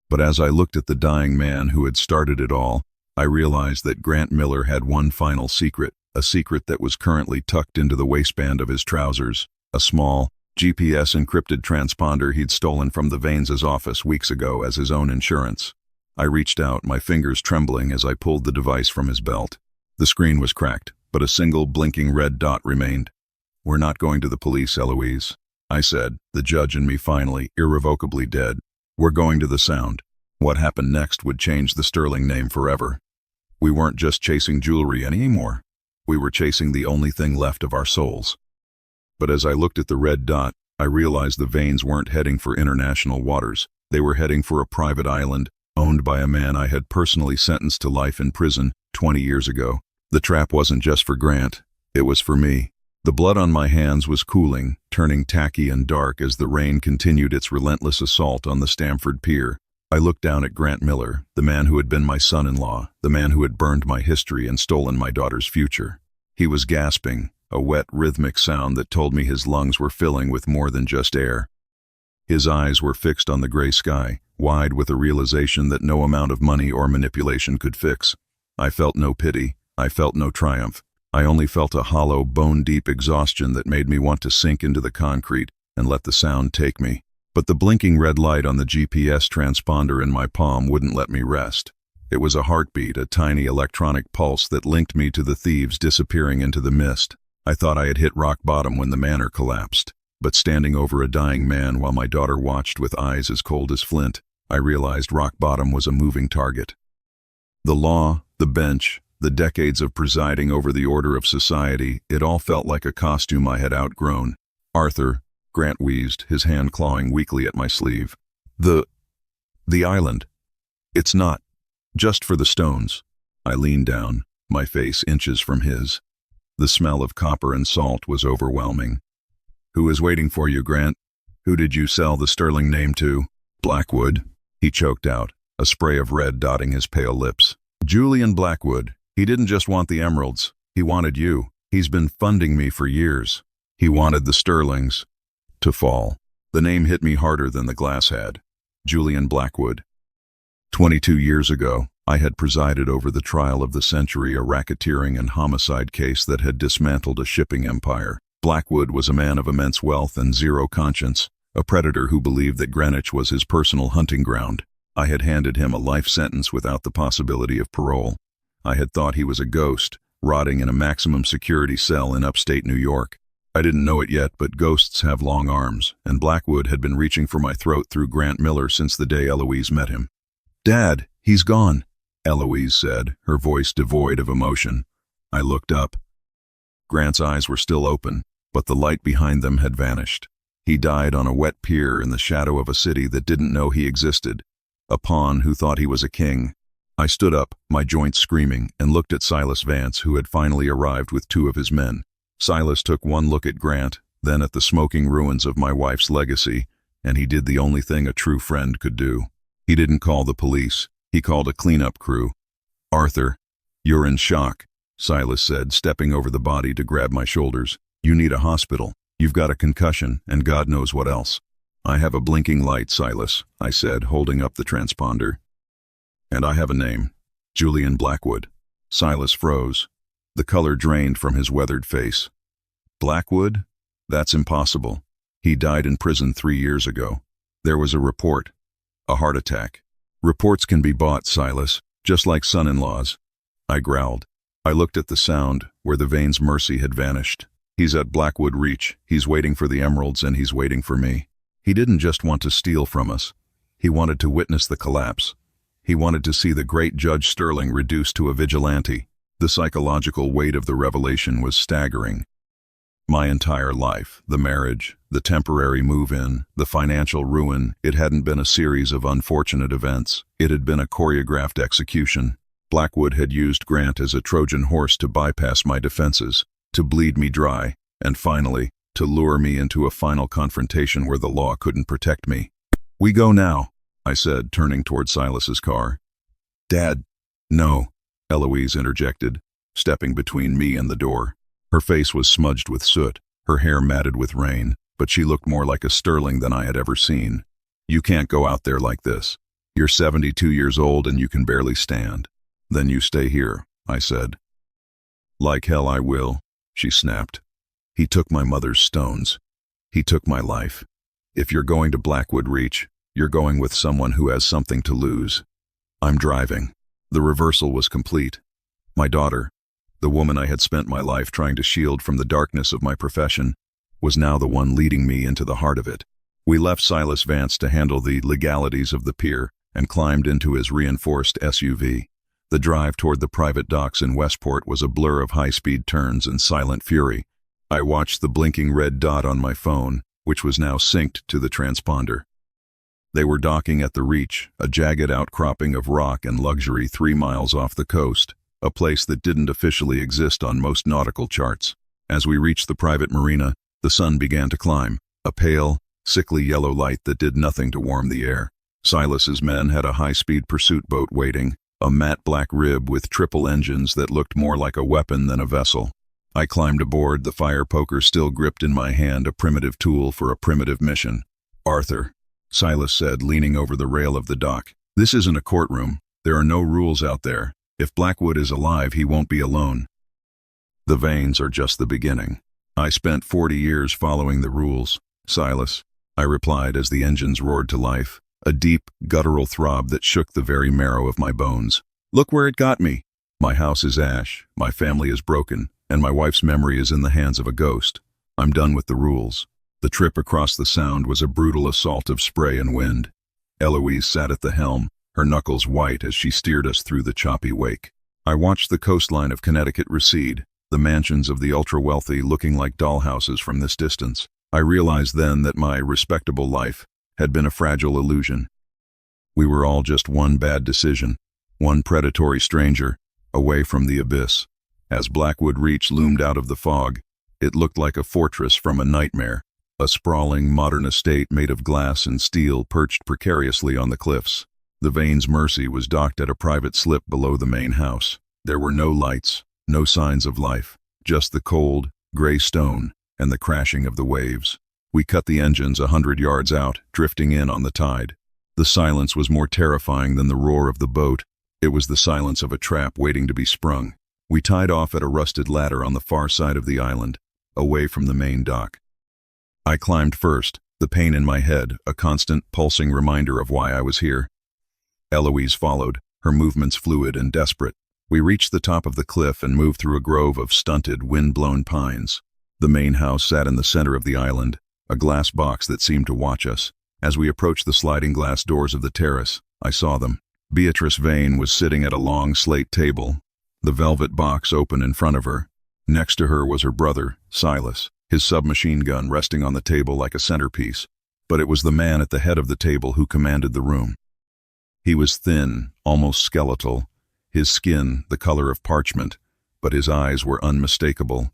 But as I looked at the dying man who had started it all, I realized that Grant Miller had one final secret, a secret that was currently tucked into the waistband of his trousers, a small, GPS-encrypted transponder he'd stolen from the Vanes' office weeks ago as his own insurance. I reached out, my fingers trembling as I pulled the device from his belt. The screen was cracked, but a single blinking red dot remained. "We're not going to the police, Eloise," I said, the judge and me finally, irrevocably dead. "We're going to the sound." What happened next would change the Sterling name forever. We weren't just chasing jewelry anymore. We were chasing the only thing left of our souls. But as I looked at the red dot, I realized the Vanes weren't heading for international waters. They were heading for a private island, owned by a man I had personally sentenced to life in prison 20 years ago. The trap wasn't just for Grant, it was for me. The blood on my hands was cooling, turning tacky and dark as the rain continued its relentless assault on the Stamford Pier. I looked down at Grant Miller, the man who had been my son-in-law, the man who had burned my history and stolen my daughter's future. He was gasping, a wet, rhythmic sound that told me his lungs were filling with more than just air. His eyes were fixed on the gray sky, wide with a realization that no amount of money or manipulation could fix. I felt no pity, I felt no triumph. I only felt a hollow, bone-deep exhaustion that made me want to sink into the concrete and let the sound take me. But the blinking red light on the GPS transponder in my palm wouldn't let me rest. It was a heartbeat, a tiny electronic pulse that linked me to the thieves disappearing into the mist. I thought I had hit rock bottom when the manor collapsed. But standing over a dying man while my daughter watched with eyes as cold as flint, I realized rock bottom was a moving target. The law, the bench, the decades of presiding over the order of society, it all felt like a costume I had outgrown. "Arthur," Grant wheezed, his hand clawing weakly at my sleeve. The island. It's not. Just for the stones." I leaned down, my face inches from his. The smell of copper and salt was overwhelming. "Who is waiting for you, Grant? Who did you sell the Sterling name to?" "Blackwood," he choked out, a spray of red dotting his pale lips. "Julian Blackwood. He didn't just want the emeralds. He wanted you. He's been funding me for years. He wanted the Sterlings to fall." The name hit me harder than the glass had. Julian Blackwood. 22 years ago, I had presided over the trial of the century, a racketeering and homicide case that had dismantled a shipping empire. Blackwood was a man of immense wealth and zero conscience, a predator who believed that Greenwich was his personal hunting ground. I had handed him a life sentence without the possibility of parole. I had thought he was a ghost, rotting in a maximum security cell in upstate New York. I didn't know it yet, but ghosts have long arms, and Blackwood had been reaching for my throat through Grant Miller since the day Eloise met him. "Dad, he's gone," Eloise said, her voice devoid of emotion. I looked up. Grant's eyes were still open, but the light behind them had vanished. He died on a wet pier in the shadow of a city that didn't know he existed, a pawn who thought he was a king. I stood up, my joints screaming, and looked at Silas Vance, who had finally arrived with 2 of his men. Silas took one look at Grant, then at the smoking ruins of my wife's legacy, and he did the only thing a true friend could do. He didn't call the police. He called a cleanup crew. "Arthur, you're in shock," Silas said, stepping over the body to grab my shoulders. "You need a hospital. You've got a concussion, and God knows what else." "I have a blinking light, Silas," I said, holding up the transponder. "And I have a name. Julian Blackwood." Silas froze. The color drained from his weathered face. "Blackwood? That's impossible. He died in prison 3 years ago. There was a report. A heart attack. Reports can be bought, Silas, just like son-in-laws. I growled. I looked at the sound, where the Vane's mercy had vanished. He's at Blackwood Reach, he's waiting for the emeralds, and he's waiting for me. He didn't just want to steal from us. He wanted to witness the collapse. He wanted to see the great Judge Sterling reduced to a vigilante. The psychological weight of the revelation was staggering. My entire life, the marriage, the temporary move-in, the financial ruin, it hadn't been a series of unfortunate events. It had been a choreographed execution. Blackwood had used Grant as a Trojan horse to bypass my defenses, to bleed me dry, and finally, to lure me into a final confrontation where the law couldn't protect me. "We go now," I said, turning toward Silas's car. "Dad." "No," Eloise interjected, stepping between me and the door. Her face was smudged with soot, her hair matted with rain, but she looked more like a Sterling than I had ever seen. "You can't go out there like this. You're 72 years old and you can barely stand." "Then you stay here," I said. "Like hell I will," she snapped. "He took my mother's stones. He took my life. If you're going to Blackwood Reach, you're going with someone who has something to lose. I'm driving." The reversal was complete. My daughter, the woman I had spent my life trying to shield from the darkness of my profession, was now the one leading me into the heart of it. We left Silas Vance to handle the legalities of the pier and climbed into his reinforced SUV. The drive toward the private docks in Westport was a blur of high-speed turns and silent fury. I watched the blinking red dot on my phone, which was now synced to the transponder. They were docking at the Reach, a jagged outcropping of rock and luxury 3 miles off the coast, a place that didn't officially exist on most nautical charts. As we reached the private marina, the sun began to climb, a pale, sickly yellow light that did nothing to warm the air. Silas's men had a high-speed pursuit boat waiting, a matte black rib with triple engines that looked more like a weapon than a vessel. I climbed aboard, the fire poker still gripped in my hand, a primitive tool for a primitive mission. "Arthur," Silas said, leaning over the rail of the dock, "this isn't a courtroom. There are no rules out there. If Blackwood is alive, he won't be alone. The Vanes are just the beginning. I spent 40 years following the rules, Silas," I replied as the engines roared to life, a deep, guttural throb that shook the very marrow of my bones. "Look where it got me. My house is ash, my family is broken, and my wife's memory is in the hands of a ghost. I'm done with the rules." The trip across the Sound was a brutal assault of spray and wind. Eloise sat at the helm, her knuckles white as she steered us through the choppy wake. I watched the coastline of Connecticut recede, the mansions of the ultra-wealthy looking like dollhouses from this distance. I realized then that my respectable life had been a fragile illusion. We were all just one bad decision, one predatory stranger, away from the abyss. As Blackwood Reach loomed out of the fog, it looked like a fortress from a nightmare, a sprawling modern estate made of glass and steel perched precariously on the cliffs. The Vane's Mercy was docked at a private slip below the main house. There were no lights, no signs of life, just the cold, gray stone and the crashing of the waves. We cut the engines 100 yards out, drifting in on the tide. The silence was more terrifying than the roar of the boat. It was the silence of a trap waiting to be sprung. We tied off at a rusted ladder on the far side of the island, away from the main dock. I climbed first, the pain in my head, a constant, pulsing reminder of why I was here. Eloise followed, her movements fluid and desperate. We reached the top of the cliff and moved through a grove of stunted, wind-blown pines. The main house sat in the center of the island, a glass box that seemed to watch us. As we approached the sliding glass doors of the terrace, I saw them. Beatrice Vane was sitting at a long slate table, the velvet box open in front of her. Next to her was her brother, Silas, his submachine gun resting on the table like a centerpiece. But it was the man at the head of the table who commanded the room. He was thin, almost skeletal, his skin the color of parchment, but his eyes were unmistakable.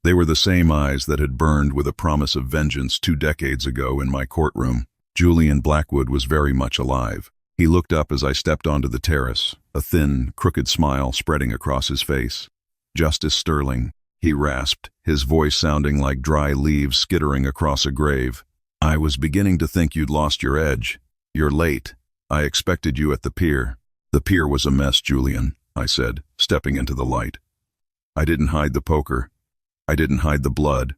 They were the same eyes that had burned with a promise of vengeance 2 decades ago in my courtroom. Julian Blackwood was very much alive. He looked up as I stepped onto the terrace, a thin, crooked smile spreading across his face. "Justice Sterling," he rasped, his voice sounding like dry leaves skittering across a grave. "I was beginning to think you'd lost your edge. You're late. I expected you at the pier." "The pier was a mess, Julian," I said, stepping into the light. "I didn't hide the poker. I didn't hide the blood.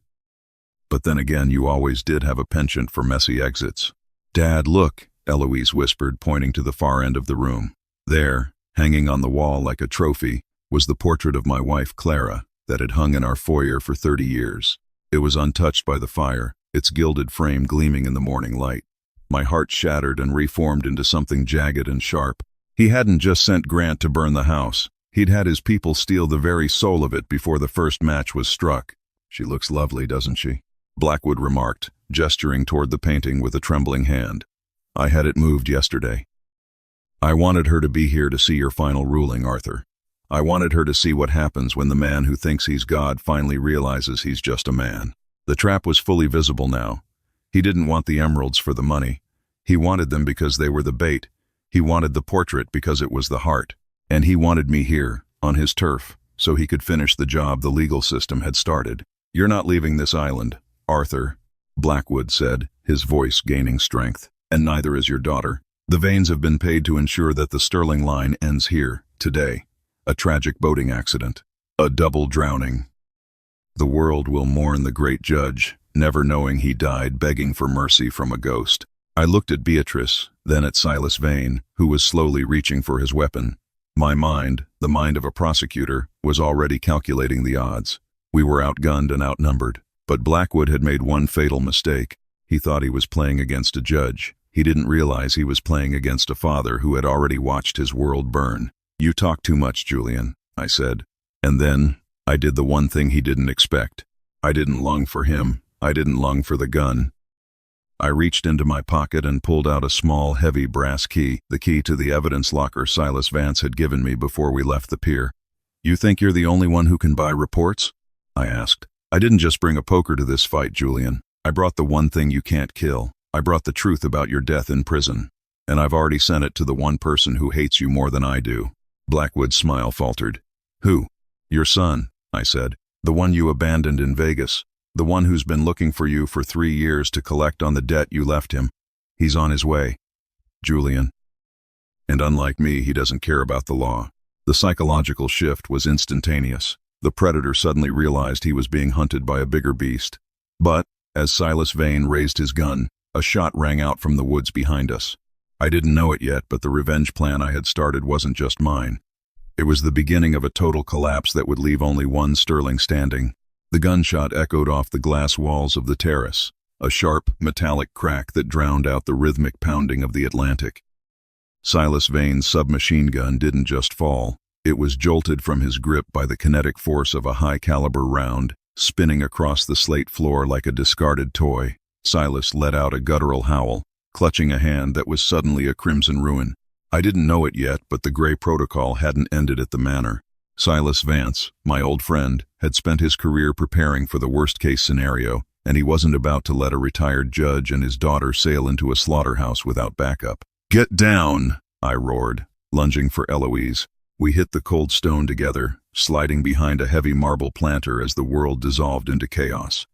But then again, you always did have a penchant for messy exits." "Dad, look," Eloise whispered, pointing to the far end of the room. There, hanging on the wall like a trophy, was the portrait of my wife Clara that had hung in our foyer for 30 years. It was untouched by the fire, its gilded frame gleaming in the morning light. My heart shattered and reformed into something jagged and sharp. He hadn't just sent Grant to burn the house. He'd had his people steal the very soul of it before the first match was struck. "She looks lovely, doesn't she?" Blackwood remarked, gesturing toward the painting with a trembling hand. "I had it moved yesterday. I wanted her to be here to see your final ruling, Arthur. I wanted her to see what happens when the man who thinks he's God finally realizes he's just a man." The trap was fully visible now. He didn't want the emeralds for the money. He wanted them because they were the bait. He wanted the portrait because it was the heart. And he wanted me here, on his turf, so he could finish the job the legal system had started. "You're not leaving this island, Arthur," Blackwood said, his voice gaining strength. "And neither is your daughter. The Vanes have been paid to ensure that the Sterling line ends here, today. A tragic boating accident. A double drowning. The world will mourn the great judge, never knowing he died begging for mercy from a ghost." I looked at Beatrice, then at Silas Vane, who was slowly reaching for his weapon. My mind, the mind of a prosecutor, was already calculating the odds. We were outgunned and outnumbered. But Blackwood had made one fatal mistake. He thought he was playing against a judge. He didn't realize he was playing against a father who had already watched his world burn. "You talk too much, Julian," I said. And then, I did the one thing he didn't expect. I didn't long for him. I didn't long for the gun. I reached into my pocket and pulled out a small, heavy brass key, the key to the evidence locker Silas Vance had given me before we left the pier. "You think you're the only one who can buy reports?" I asked. "I didn't just bring a poker to this fight, Julian. I brought the one thing you can't kill. I brought the truth about your death in prison. And I've already sent it to the one person who hates you more than I do." Blackwood's smile faltered. "Who?" "Your son," I said. "The one you abandoned in Vegas. The one who's been looking for you for 3 years to collect on the debt you left him. He's on his way, Julian. And unlike me, he doesn't care about the law." The psychological shift was instantaneous. The predator suddenly realized he was being hunted by a bigger beast. But, as Silas Vane raised his gun, a shot rang out from the woods behind us. I didn't know it yet, but the revenge plan I had started wasn't just mine. It was the beginning of a total collapse that would leave only one Sterling standing. The gunshot echoed off the glass walls of the terrace, a sharp, metallic crack that drowned out the rhythmic pounding of the Atlantic. Silas Vane's submachine gun didn't just fall. It was jolted from his grip by the kinetic force of a high-caliber round, spinning across the slate floor like a discarded toy. Silas let out a guttural howl, clutching a hand that was suddenly a crimson ruin. I didn't know it yet, but the Gray Protocol hadn't ended at the manor. Silas Vance, my old friend, had spent his career preparing for the worst-case scenario, and he wasn't about to let a retired judge and his daughter sail into a slaughterhouse without backup. "Get down!" I roared, lunging for Eloise. We hit the cold stone together, sliding behind a heavy marble planter as the world dissolved into chaos.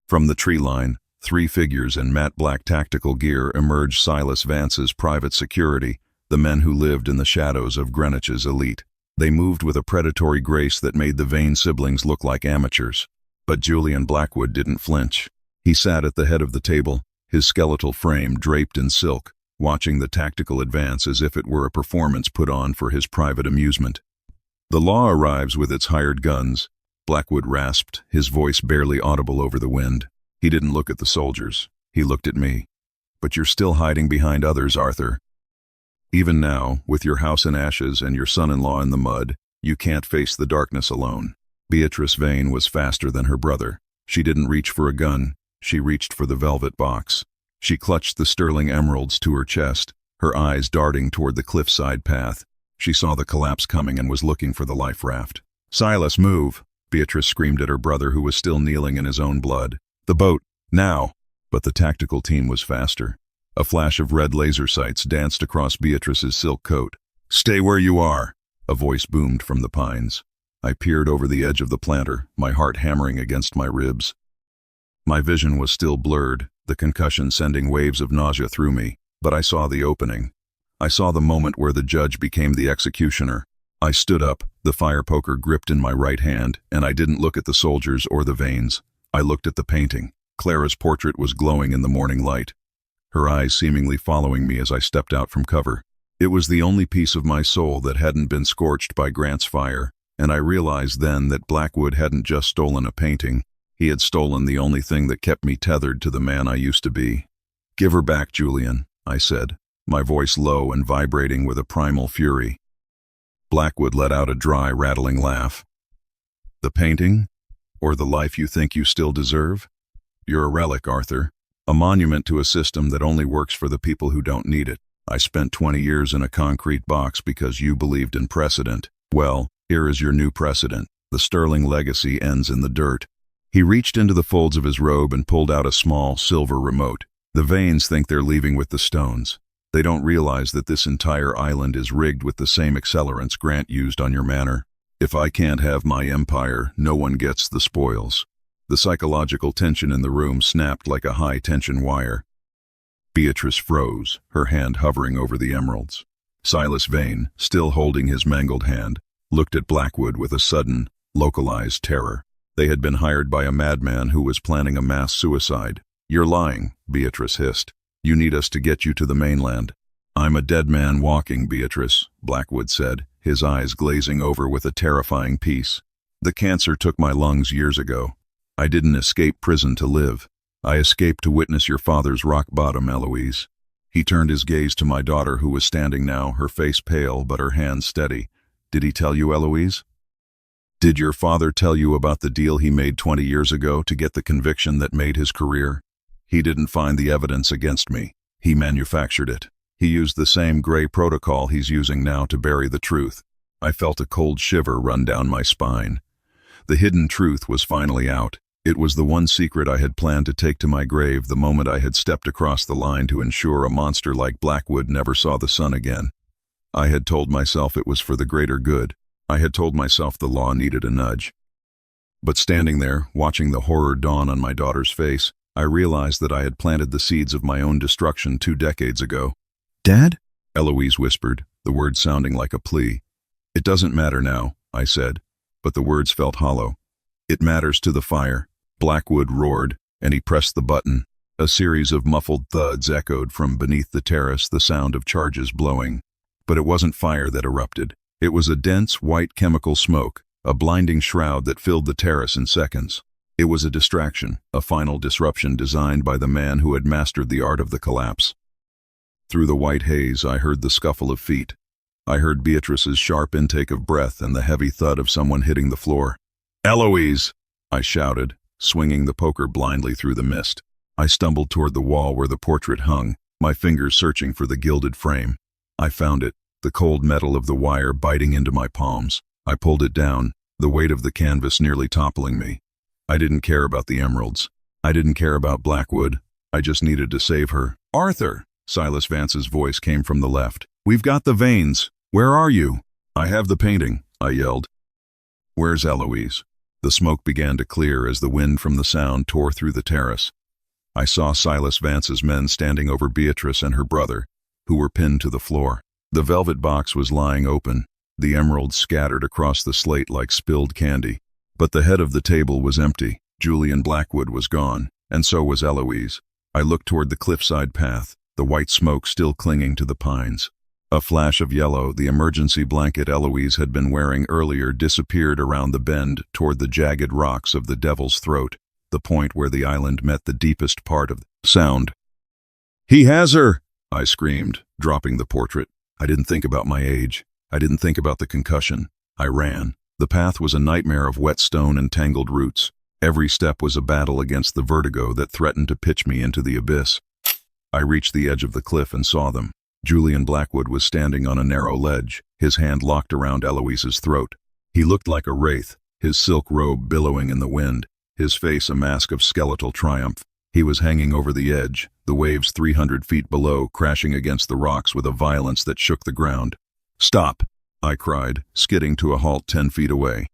From the tree line, 3 figures in matte black tactical gear emerged Silas Vance's private security, the men who lived in the shadows of Greenwich's elite. They moved with a predatory grace that made the Vane siblings look like amateurs. But Julian Blackwood didn't flinch. He sat at the head of the table, his skeletal frame draped in silk, watching the tactical advance as if it were a performance put on for his private amusement. "The law arrives with its hired guns," Blackwood rasped, his voice barely audible over the wind. He didn't look at the soldiers. He looked at me. "But you're still hiding behind others, Arthur. Even now, with your house in ashes and your son-in-law in the mud, you can't face the darkness alone." Beatrice Vane was faster than her brother. She didn't reach for a gun. She reached for the velvet box. She clutched the sterling emeralds to her chest, her eyes darting toward the cliffside path. She saw the collapse coming and was looking for the life raft. "Silas, move!" Beatrice screamed at her brother, who was still kneeling in his own blood. "The boat, now!" But the tactical team was faster. A flash of red laser sights danced across Beatrice's silk coat. "Stay where you are!" a voice boomed from the pines. I peered over the edge of the planter, my heart hammering against my ribs. My vision was still blurred, the concussion sending waves of nausea through me, but I saw the opening. I saw the moment where the judge became the executioner. I stood up, the fire poker gripped in my right hand, and I didn't look at the soldiers or the Vanes. I looked at the painting. Clara's portrait was glowing in the morning light. her eyes seemingly following me as I stepped out from cover. It was the only piece of my soul that hadn't been scorched by Grant's fire, and I realized then that Blackwood hadn't just stolen a painting, he had stolen the only thing that kept me tethered to the man I used to be. "Give her back, Julian," I said, my voice low and vibrating with a primal fury. Blackwood let out a dry, rattling laugh. "The painting? Or the life you think you still deserve? You're a relic, Arthur. A monument to a system that only works for the people who don't need it. I spent 20 years in a concrete box because you believed in precedent. Well, here is your new precedent. The sterling legacy ends in the dirt." He reached into the folds of his robe and pulled out a small, silver remote. "The Vanes think they're leaving with the stones. They don't realize that this entire island is rigged with the same accelerants Grant used on your manor. If I can't have my empire, no one gets the spoils." The psychological tension in the room snapped like a high-tension wire. Beatrice froze, her hand hovering over the emeralds. Silas Vane, still holding his mangled hand, looked at Blackwood with a sudden, localized terror. They had been hired by a madman who was planning a mass suicide. "You're lying," Beatrice hissed. "You need us to get you to the mainland." "I'm a dead man walking, Beatrice," Blackwood said, his eyes glazing over with a terrifying peace. "The cancer took my lungs years ago. I didn't escape prison to live. I escaped to witness your father's rock bottom, Eloise." He turned his gaze to my daughter, who was standing now, her face pale but her hands steady. "Did he tell you, Eloise? Did your father tell you about the deal he made 20 years ago to get the conviction that made his career? He didn't find the evidence against me. He manufactured it. He used the same gray protocol he's using now to bury the truth." I felt a cold shiver run down my spine. The hidden truth was finally out. It was the one secret I had planned to take to my grave the moment I had stepped across the line to ensure a monster like Blackwood never saw the sun again. I had told myself it was for the greater good. I had told myself the law needed a nudge. But standing there, watching the horror dawn on my daughter's face, I realized that I had planted the seeds of my own destruction 2 decades ago. "Dad?" Eloise whispered, the words sounding like a plea. "It doesn't matter now," I said, but the words felt hollow. "It matters to the fire." Blackwood roared, and he pressed the button. A series of muffled thuds echoed from beneath the terrace, the sound of charges blowing. But it wasn't fire that erupted. It was a dense, white chemical smoke, a blinding shroud that filled the terrace in seconds. It was a distraction, a final disruption designed by the man who had mastered the art of the collapse. Through the white haze, I heard the scuffle of feet. I heard Beatrice's sharp intake of breath and the heavy thud of someone hitting the floor. "Eloise!" I shouted, swinging the poker blindly through the mist. I stumbled toward the wall where the portrait hung, my fingers searching for the gilded frame. I found it, the cold metal of the wire biting into my palms. I pulled it down, the weight of the canvas nearly toppling me. I didn't care about the emeralds. I didn't care about Blackwood. I just needed to save her. "Arthur!" Silas Vance's voice came from the left. "We've got the Vanes. Where are you?" "I have the painting," I yelled. "Where's Eloise?" The smoke began to clear as the wind from the sound tore through the terrace. I saw Silas Vance's men standing over Beatrice and her brother, who were pinned to the floor. The velvet box was lying open, the emeralds scattered across the slate like spilled candy. But the head of the table was empty. Julian Blackwood was gone, and so was Eloise. I looked toward the cliffside path, the white smoke still clinging to the pines. A flash of yellow, the emergency blanket Eloise had been wearing earlier, disappeared around the bend toward the jagged rocks of the Devil's Throat, the point where the island met the deepest part of the sound. "He has her!" I screamed, dropping the portrait. I didn't think about my age. I didn't think about the concussion. I ran. The path was a nightmare of wet stone and tangled roots. Every step was a battle against the vertigo that threatened to pitch me into the abyss. I reached the edge of the cliff and saw them. Julian Blackwood was standing on a narrow ledge, his hand locked around Eloise's throat. He looked like a wraith, his silk robe billowing in the wind, his face a mask of skeletal triumph. He was hanging over the edge, the waves 300 feet below crashing against the rocks with a violence that shook the ground. "Stop!" I cried, skidding to a halt 10 feet away.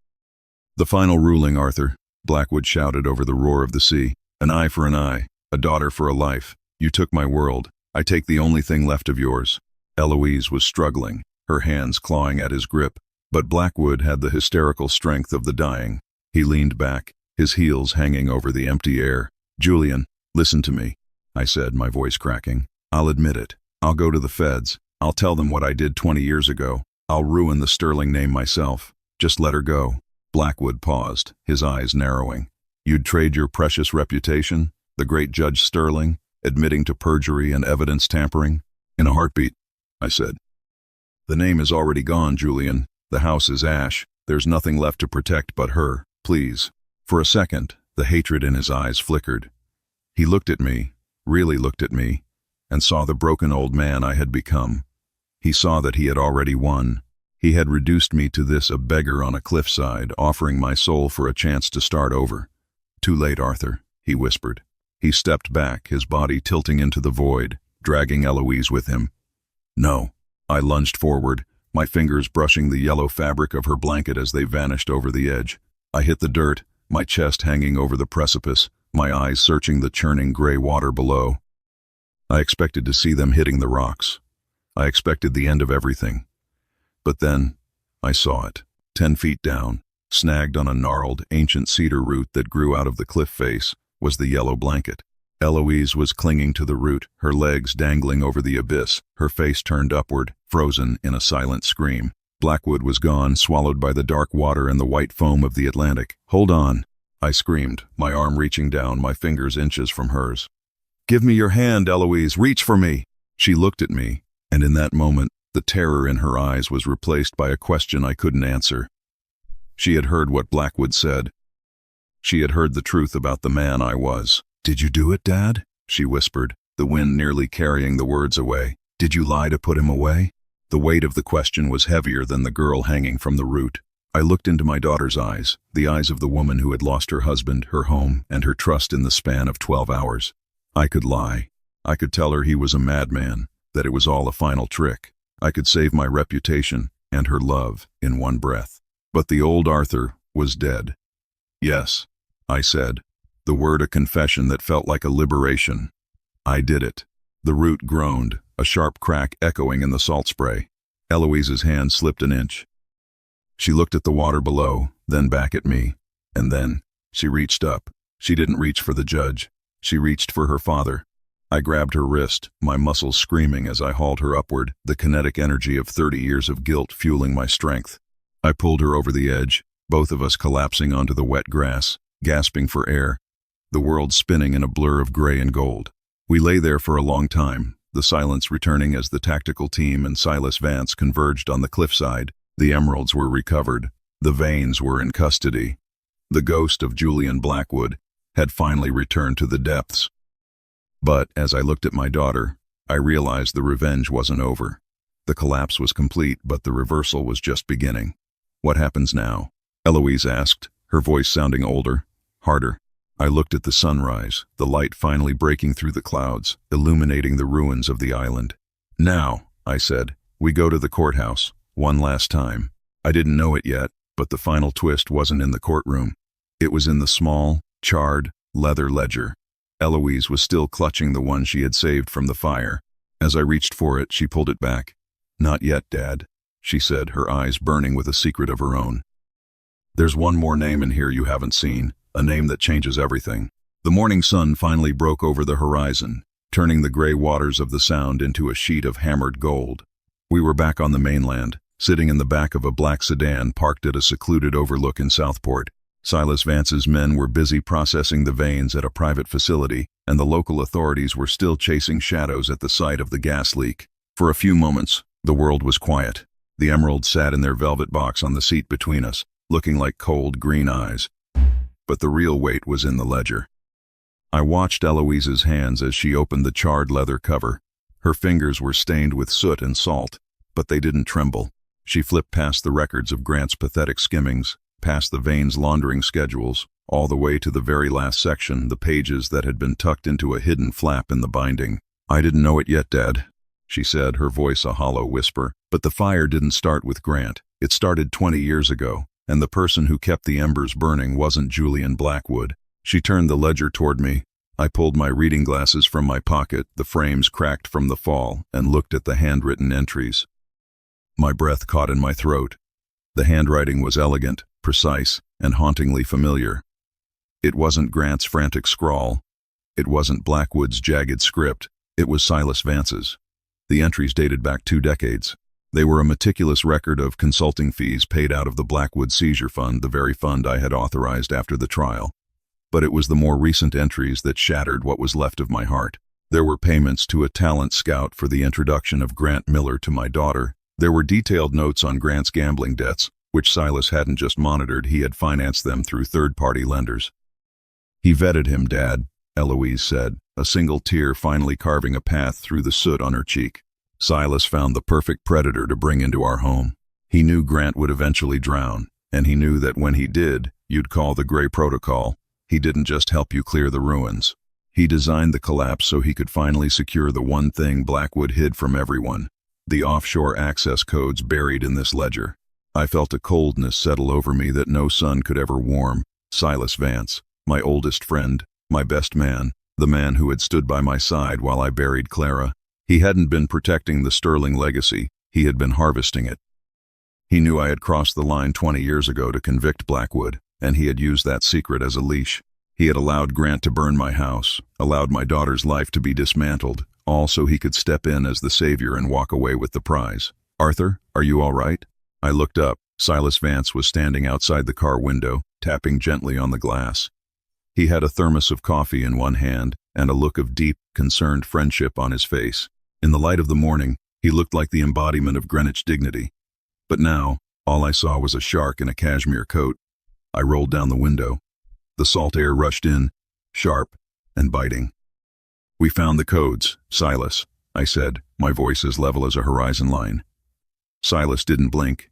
"The final ruling, Arthur," Blackwood shouted over the roar of the sea. "An eye for an eye, a daughter for a life. You took my world. I take the only thing left of yours." Eloise was struggling, her hands clawing at his grip, but Blackwood had the hysterical strength of the dying. He leaned back, his heels hanging over the empty air. "Julian, listen to me. I said, my voice cracking. I'll admit it. I'll go to the feds. I'll tell them what I did 20 years ago. I'll ruin the Sterling name myself. Just let her go. Blackwood paused, his eyes narrowing. You'd trade your precious reputation, the great Judge Sterling, admitting to perjury and evidence tampering? In a heartbeat, I said. The name is already gone, Julian. The house is ash. There's nothing left to protect but her. Please. For a second, the hatred in his eyes flickered. He looked at me, really looked at me, and saw the broken old man I had become. He saw that he had already won. He had reduced me to this, a beggar on a cliffside, offering my soul for a chance to start over. Too late, Arthur, he whispered. He stepped back, his body tilting into the void, dragging Eloise with him. No. I lunged forward, my fingers brushing the yellow fabric of her blanket as they vanished over the edge. I hit the dirt, my chest hanging over the precipice, my eyes searching the churning gray water below. I expected to see them hitting the rocks. I expected the end of everything. But then, I saw it, 10 feet down, snagged on a gnarled, ancient cedar root that grew out of the cliff face, was the yellow blanket. Eloise was clinging to the root, her legs dangling over the abyss, her face turned upward, frozen in a silent scream. Blackwood was gone, swallowed by the dark water and the white foam of the Atlantic. Hold on, I screamed, my arm reaching down, my fingers inches from hers. Give me your hand, Eloise, reach for me. She looked at me, and in that moment, the terror in her eyes was replaced by a question I couldn't answer. She had heard what Blackwood said. She had heard the truth about the man I was. Did you do it, Dad? She whispered, the wind nearly carrying the words away. Did you lie to put him away? The weight of the question was heavier than the girl hanging from the root. I looked into my daughter's eyes, the eyes of the woman who had lost her husband, her home, and her trust in the span of 12 hours. I could lie. I could tell her he was a madman, that it was all a final trick. I could save my reputation and her love in one breath. But the old Arthur was dead. Yes, I said, the word a confession that felt like a liberation. I did it. The root groaned, a sharp crack echoing in the salt spray. Eloise's hand slipped an inch. She looked at the water below, then back at me, and then she reached up. She didn't reach for the judge. She reached for her father. I grabbed her wrist, my muscles screaming as I hauled her upward, the kinetic energy of 30 years of guilt fueling my strength. I pulled her over the edge, both of us collapsing onto the wet grass, gasping for air, the world spinning in a blur of gray and gold. We lay there for a long time, the silence returning as the tactical team and Silas Vance converged on the cliffside. The emeralds were recovered. The veins were in custody. The ghost of Julian Blackwood had finally returned to the depths. But as I looked at my daughter, I realized the revenge wasn't over. The collapse was complete, but the reversal was just beginning. What happens now? Eloise asked, her voice sounding older, harder. I looked at the sunrise, the light finally breaking through the clouds, illuminating the ruins of the island. Now, I said, we go to the courthouse, one last time. I didn't know it yet, but the final twist wasn't in the courtroom. It was in the small, charred, leather ledger. Eloise was still clutching the one she had saved from the fire. As I reached for it, she pulled it back. Not yet, Dad, she said, her eyes burning with a secret of her own. There's one more name in here you haven't seen, a name that changes everything. The morning sun finally broke over the horizon, turning the gray waters of the Sound into a sheet of hammered gold. We were back on the mainland, sitting in the back of a black sedan parked at a secluded overlook in Southport. Silas Vance's men were busy processing the veins at a private facility, and the local authorities were still chasing shadows at the site of the gas leak. For a few moments, the world was quiet. The emeralds sat in their velvet box on the seat between us, looking like cold green eyes. But the real weight was in the ledger. I watched Eloise's hands as she opened the charred leather cover. Her fingers were stained with soot and salt, but they didn't tremble. She flipped past the records of Grant's pathetic skimmings, past the veins laundering schedules, all the way to the very last section, the pages that had been tucked into a hidden flap in the binding. I didn't know it yet, Dad, she said, her voice a hollow whisper. But the fire didn't start with Grant. It started 20 years ago, and the person who kept the embers burning wasn't Julian Blackwood. She turned the ledger toward me. I pulled my reading glasses from my pocket, the frames cracked from the fall, and looked at the handwritten entries. My breath caught in my throat. The handwriting was elegant, precise, and hauntingly familiar. It wasn't Grant's frantic scrawl. It wasn't Blackwood's jagged script, it was Silas Vance's. The entries dated back 2 decades. They were a meticulous record of consulting fees paid out of the Blackwood Seizure Fund, the very fund I had authorized after the trial. But it was the more recent entries that shattered what was left of my heart. There were payments to a talent scout for the introduction of Grant Miller to my daughter. There were detailed notes on Grant's gambling debts, which Silas hadn't just monitored, he had financed them through third-party lenders. "He vetted him, Dad," Eloise said, a single tear finally carving a path through the soot on her cheek. "Silas found the perfect predator to bring into our home. He knew Grant would eventually drown, and he knew that when he did, you'd call the Gray Protocol. He didn't just help you clear the ruins. He designed the collapse so he could finally secure the one thing Blackwood hid from everyone, the offshore access codes buried in this ledger." I felt a coldness settle over me that no sun could ever warm. Silas Vance, my oldest friend, my best man, the man who had stood by my side while I buried Clara. He hadn't been protecting the sterling legacy, he had been harvesting it. He knew I had crossed the line 20 years ago to convict Blackwood, and he had used that secret as a leash. He had allowed Grant to burn my house, allowed my daughter's life to be dismantled, all so he could step in as the savior and walk away with the prize. "Arthur, are you all right?" I looked up. Silas Vance was standing outside the car window, tapping gently on the glass. He had a thermos of coffee in one hand and a look of deep, concerned friendship on his face. In the light of the morning, he looked like the embodiment of Greenwich dignity. But now, all I saw was a shark in a cashmere coat. I rolled down the window. The salt air rushed in, sharp and biting. "We found the codes, Silas," I said, my voice as level as a horizon line. Silas didn't blink.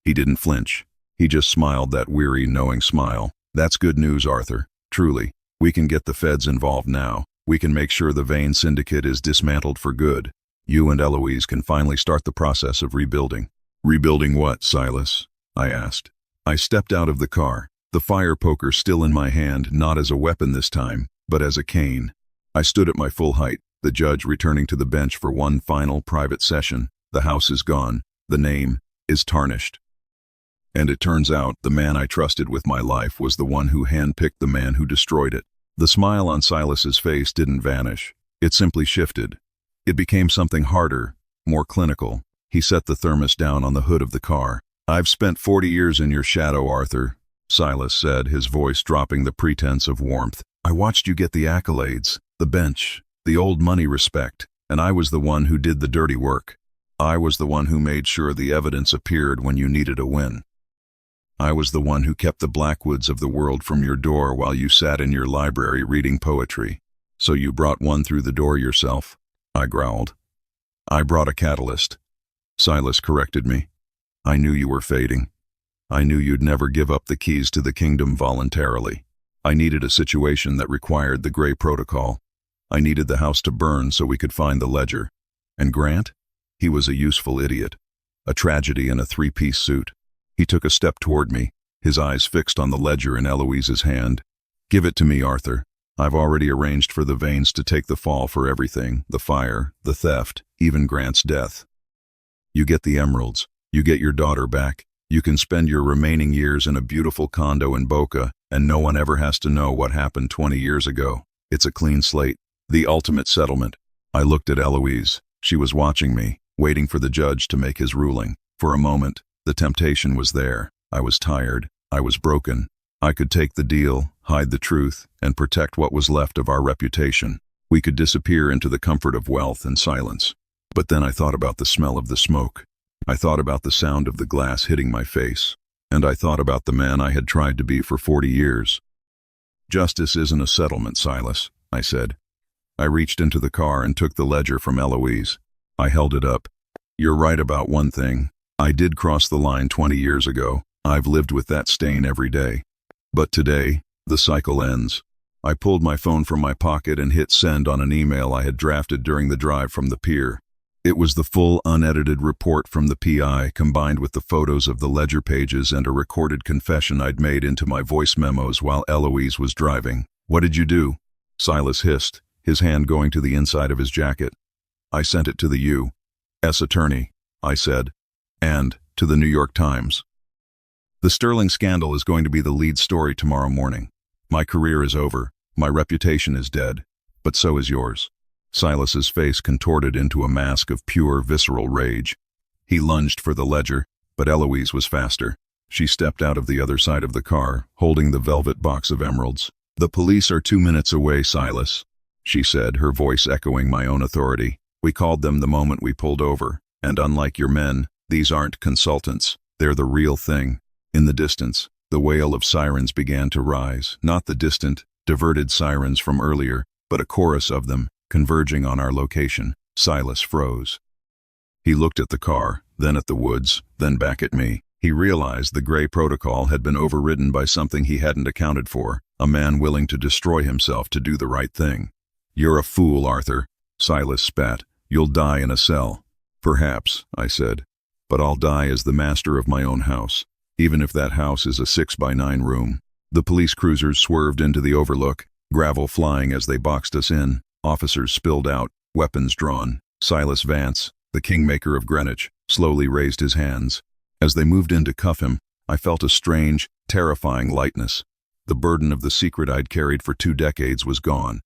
He didn't flinch. He just smiled that weary, knowing smile. "That's good news, Arthur. Truly. We can get the feds involved now. We can make sure the Vane Syndicate is dismantled for good. You and Eloise can finally start the process of rebuilding." "Rebuilding what, Silas?" I asked. I stepped out of the car, the fire poker still in my hand, not as a weapon this time, but as a cane. I stood at my full height, the judge returning to the bench for one final private session. The house is gone. The name is tarnished. And it turns out the man I trusted with my life was the one who handpicked the man who destroyed it. The smile on Silas's face didn't vanish. It simply shifted. It became something harder, more clinical. He set the thermos down on the hood of the car. "I've spent 40 years in your shadow, Arthur," Silas said, his voice dropping the pretense of warmth. "I watched you get the accolades, the bench, the old money respect, and I was the one who did the dirty work. I was the one who made sure the evidence appeared when you needed a win. I was the one who kept the Blackwoods of the world from your door while you sat in your library reading poetry. So you brought one through the door yourself," I growled. "I brought a catalyst," Silas corrected me. "I knew you were fading. I knew you'd never give up the keys to the kingdom voluntarily. I needed a situation that required the Gray Protocol. I needed the house to burn so we could find the ledger. And Grant? He was a useful idiot. A tragedy in a 3-piece suit. He took a step toward me, his eyes fixed on the ledger in Eloise's hand. "Give it to me, Arthur. I've already arranged for the Vanes to take the fall for everything, the fire, the theft, even Grant's death. You get the emeralds. You get your daughter back. You can spend your remaining years in a beautiful condo in Boca, and no one ever has to know what happened 20 years ago. It's a clean slate. The ultimate settlement." I looked at Eloise. She was watching me, waiting for the judge to make his ruling. For a moment, the temptation was there. I was tired. I was broken. I could take the deal, hide the truth, and protect what was left of our reputation. We could disappear into the comfort of wealth and silence. But then I thought about the smell of the smoke. I thought about the sound of the glass hitting my face. And I thought about the man I had tried to be for 40 years. "Justice isn't a settlement, Silas," I said. I reached into the car and took the ledger from Eloise. I held it up. "You're right about one thing. I did cross the line 20 years ago. I've lived with that stain every day. But today, the cycle ends." I pulled my phone from my pocket and hit send on an email I had drafted during the drive from the pier. It was the full, unedited report from the PI, combined with the photos of the ledger pages and a recorded confession I'd made into my voice memos while Eloise was driving. "What did you do?" Silas hissed, his hand going to the inside of his jacket. "I sent it to the U.S. Attorney," I said, "and to the New York Times. The Sterling scandal is going to be the lead story tomorrow morning. My career is over. My reputation is dead. but so is yours." Silas's face contorted into a mask of pure, visceral rage. He lunged for the ledger, but Eloise was faster. She stepped out of the other side of the car, holding the velvet box of emeralds. "The police are 2 minutes away, Silas," she said, her voice echoing my own authority. "We called them the moment we pulled over, and unlike your men, these aren't consultants. They're the real thing." In the distance, the wail of sirens began to rise, not the distant, diverted sirens from earlier, but a chorus of them, converging on our location. Silas froze. He looked at the car, then at the woods, then back at me. He realized the gray protocol had been overridden by something he hadn't accounted for, a man willing to destroy himself to do the right thing. "You're a fool, Arthur," Silas spat. "You'll die in a cell." "Perhaps," I said, "but I'll die as the master of my own house, even if that house is a 6x9 room." The police cruisers swerved into the overlook, gravel flying as they boxed us in, officers spilled out, weapons drawn. Silas Vance, the kingmaker of Greenwich, slowly raised his hands. As they moved in to cuff him, I felt a strange, terrifying lightness. The burden of the secret I'd carried for 2 decades was gone.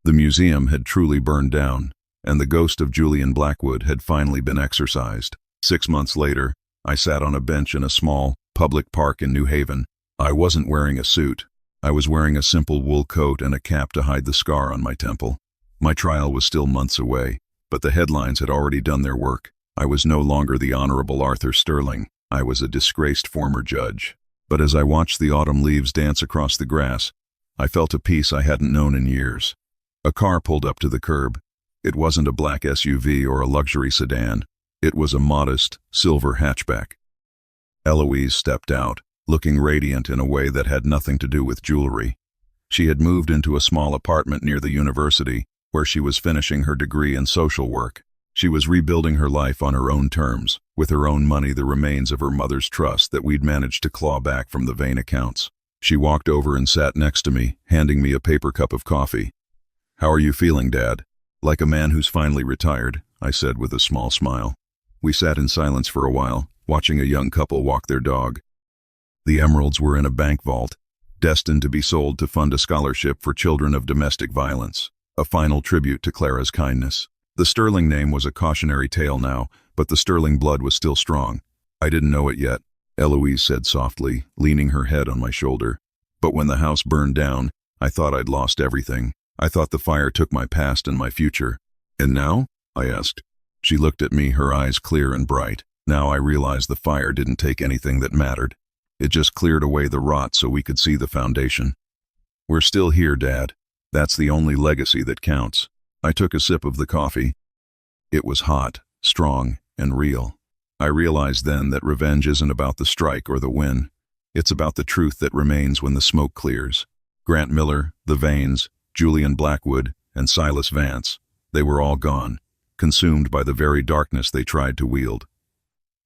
The museum had truly burned down, and the ghost of Julian Blackwood had finally been exorcised. 6 months later, I sat on a bench in a small, public park in New Haven. I wasn't wearing a suit. I was wearing a simple wool coat and a cap to hide the scar on my temple. My trial was still months away, but the headlines had already done their work. I was no longer the Honorable Arthur Sterling. I was a disgraced former judge. But as I watched the autumn leaves dance across the grass, I felt a peace I hadn't known in years. A car pulled up to the curb. It wasn't a black SUV or a luxury sedan. It was a modest, silver hatchback. Eloise stepped out, looking radiant in a way that had nothing to do with jewelry. She had moved into a small apartment near the university, where she was finishing her degree in social work. She was rebuilding her life on her own terms, with her own money, the remains of her mother's trust that we'd managed to claw back from the Vane accounts. She walked over and sat next to me, handing me a paper cup of coffee. "How are you feeling, Dad?" "Like a man who's finally retired," I said with a small smile. We sat in silence for a while, watching a young couple walk their dog. The emeralds were in a bank vault, destined to be sold to fund a scholarship for children of domestic violence, a final tribute to Clara's kindness. The Sterling name was a cautionary tale now, but the Sterling blood was still strong. "I didn't know it yet," Eloise said softly, leaning her head on my shoulder. "But when the house burned down, I thought I'd lost everything. I thought the fire took my past and my future." "And now?" I asked. She looked at me, her eyes clear and bright. "Now I realized the fire didn't take anything that mattered. It just cleared away the rot so we could see the foundation. We're still here, Dad. That's the only legacy that counts." I took a sip of the coffee. It was hot, strong, and real. I realized then that revenge isn't about the strike or the win. It's about the truth that remains when the smoke clears. Grant Miller, the Vanes, Julian Blackwood, and Silas Vance, they were all gone, consumed by the very darkness they tried to wield.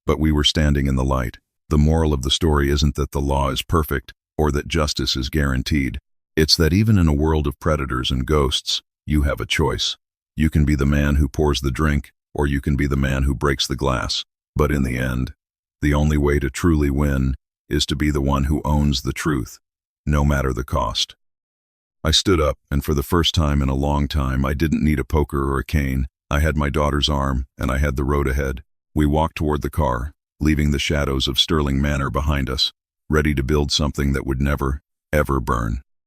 But we were standing in the light. The moral of the story isn't that the law is perfect or that justice is guaranteed. It's that even in a world of predators and ghosts, you have a choice. You can be the man who pours the drink, or you can be the man who breaks the glass. But in the end, the only way to truly win is to be the one who owns the truth, no matter the cost. I stood up, and for the first time in a long time, I didn't need a poker or a cane. I had my daughter's arm, and I had the road ahead. We walked toward the car, leaving the shadows of Sterling Manor behind us, ready to build something that would never, ever burn.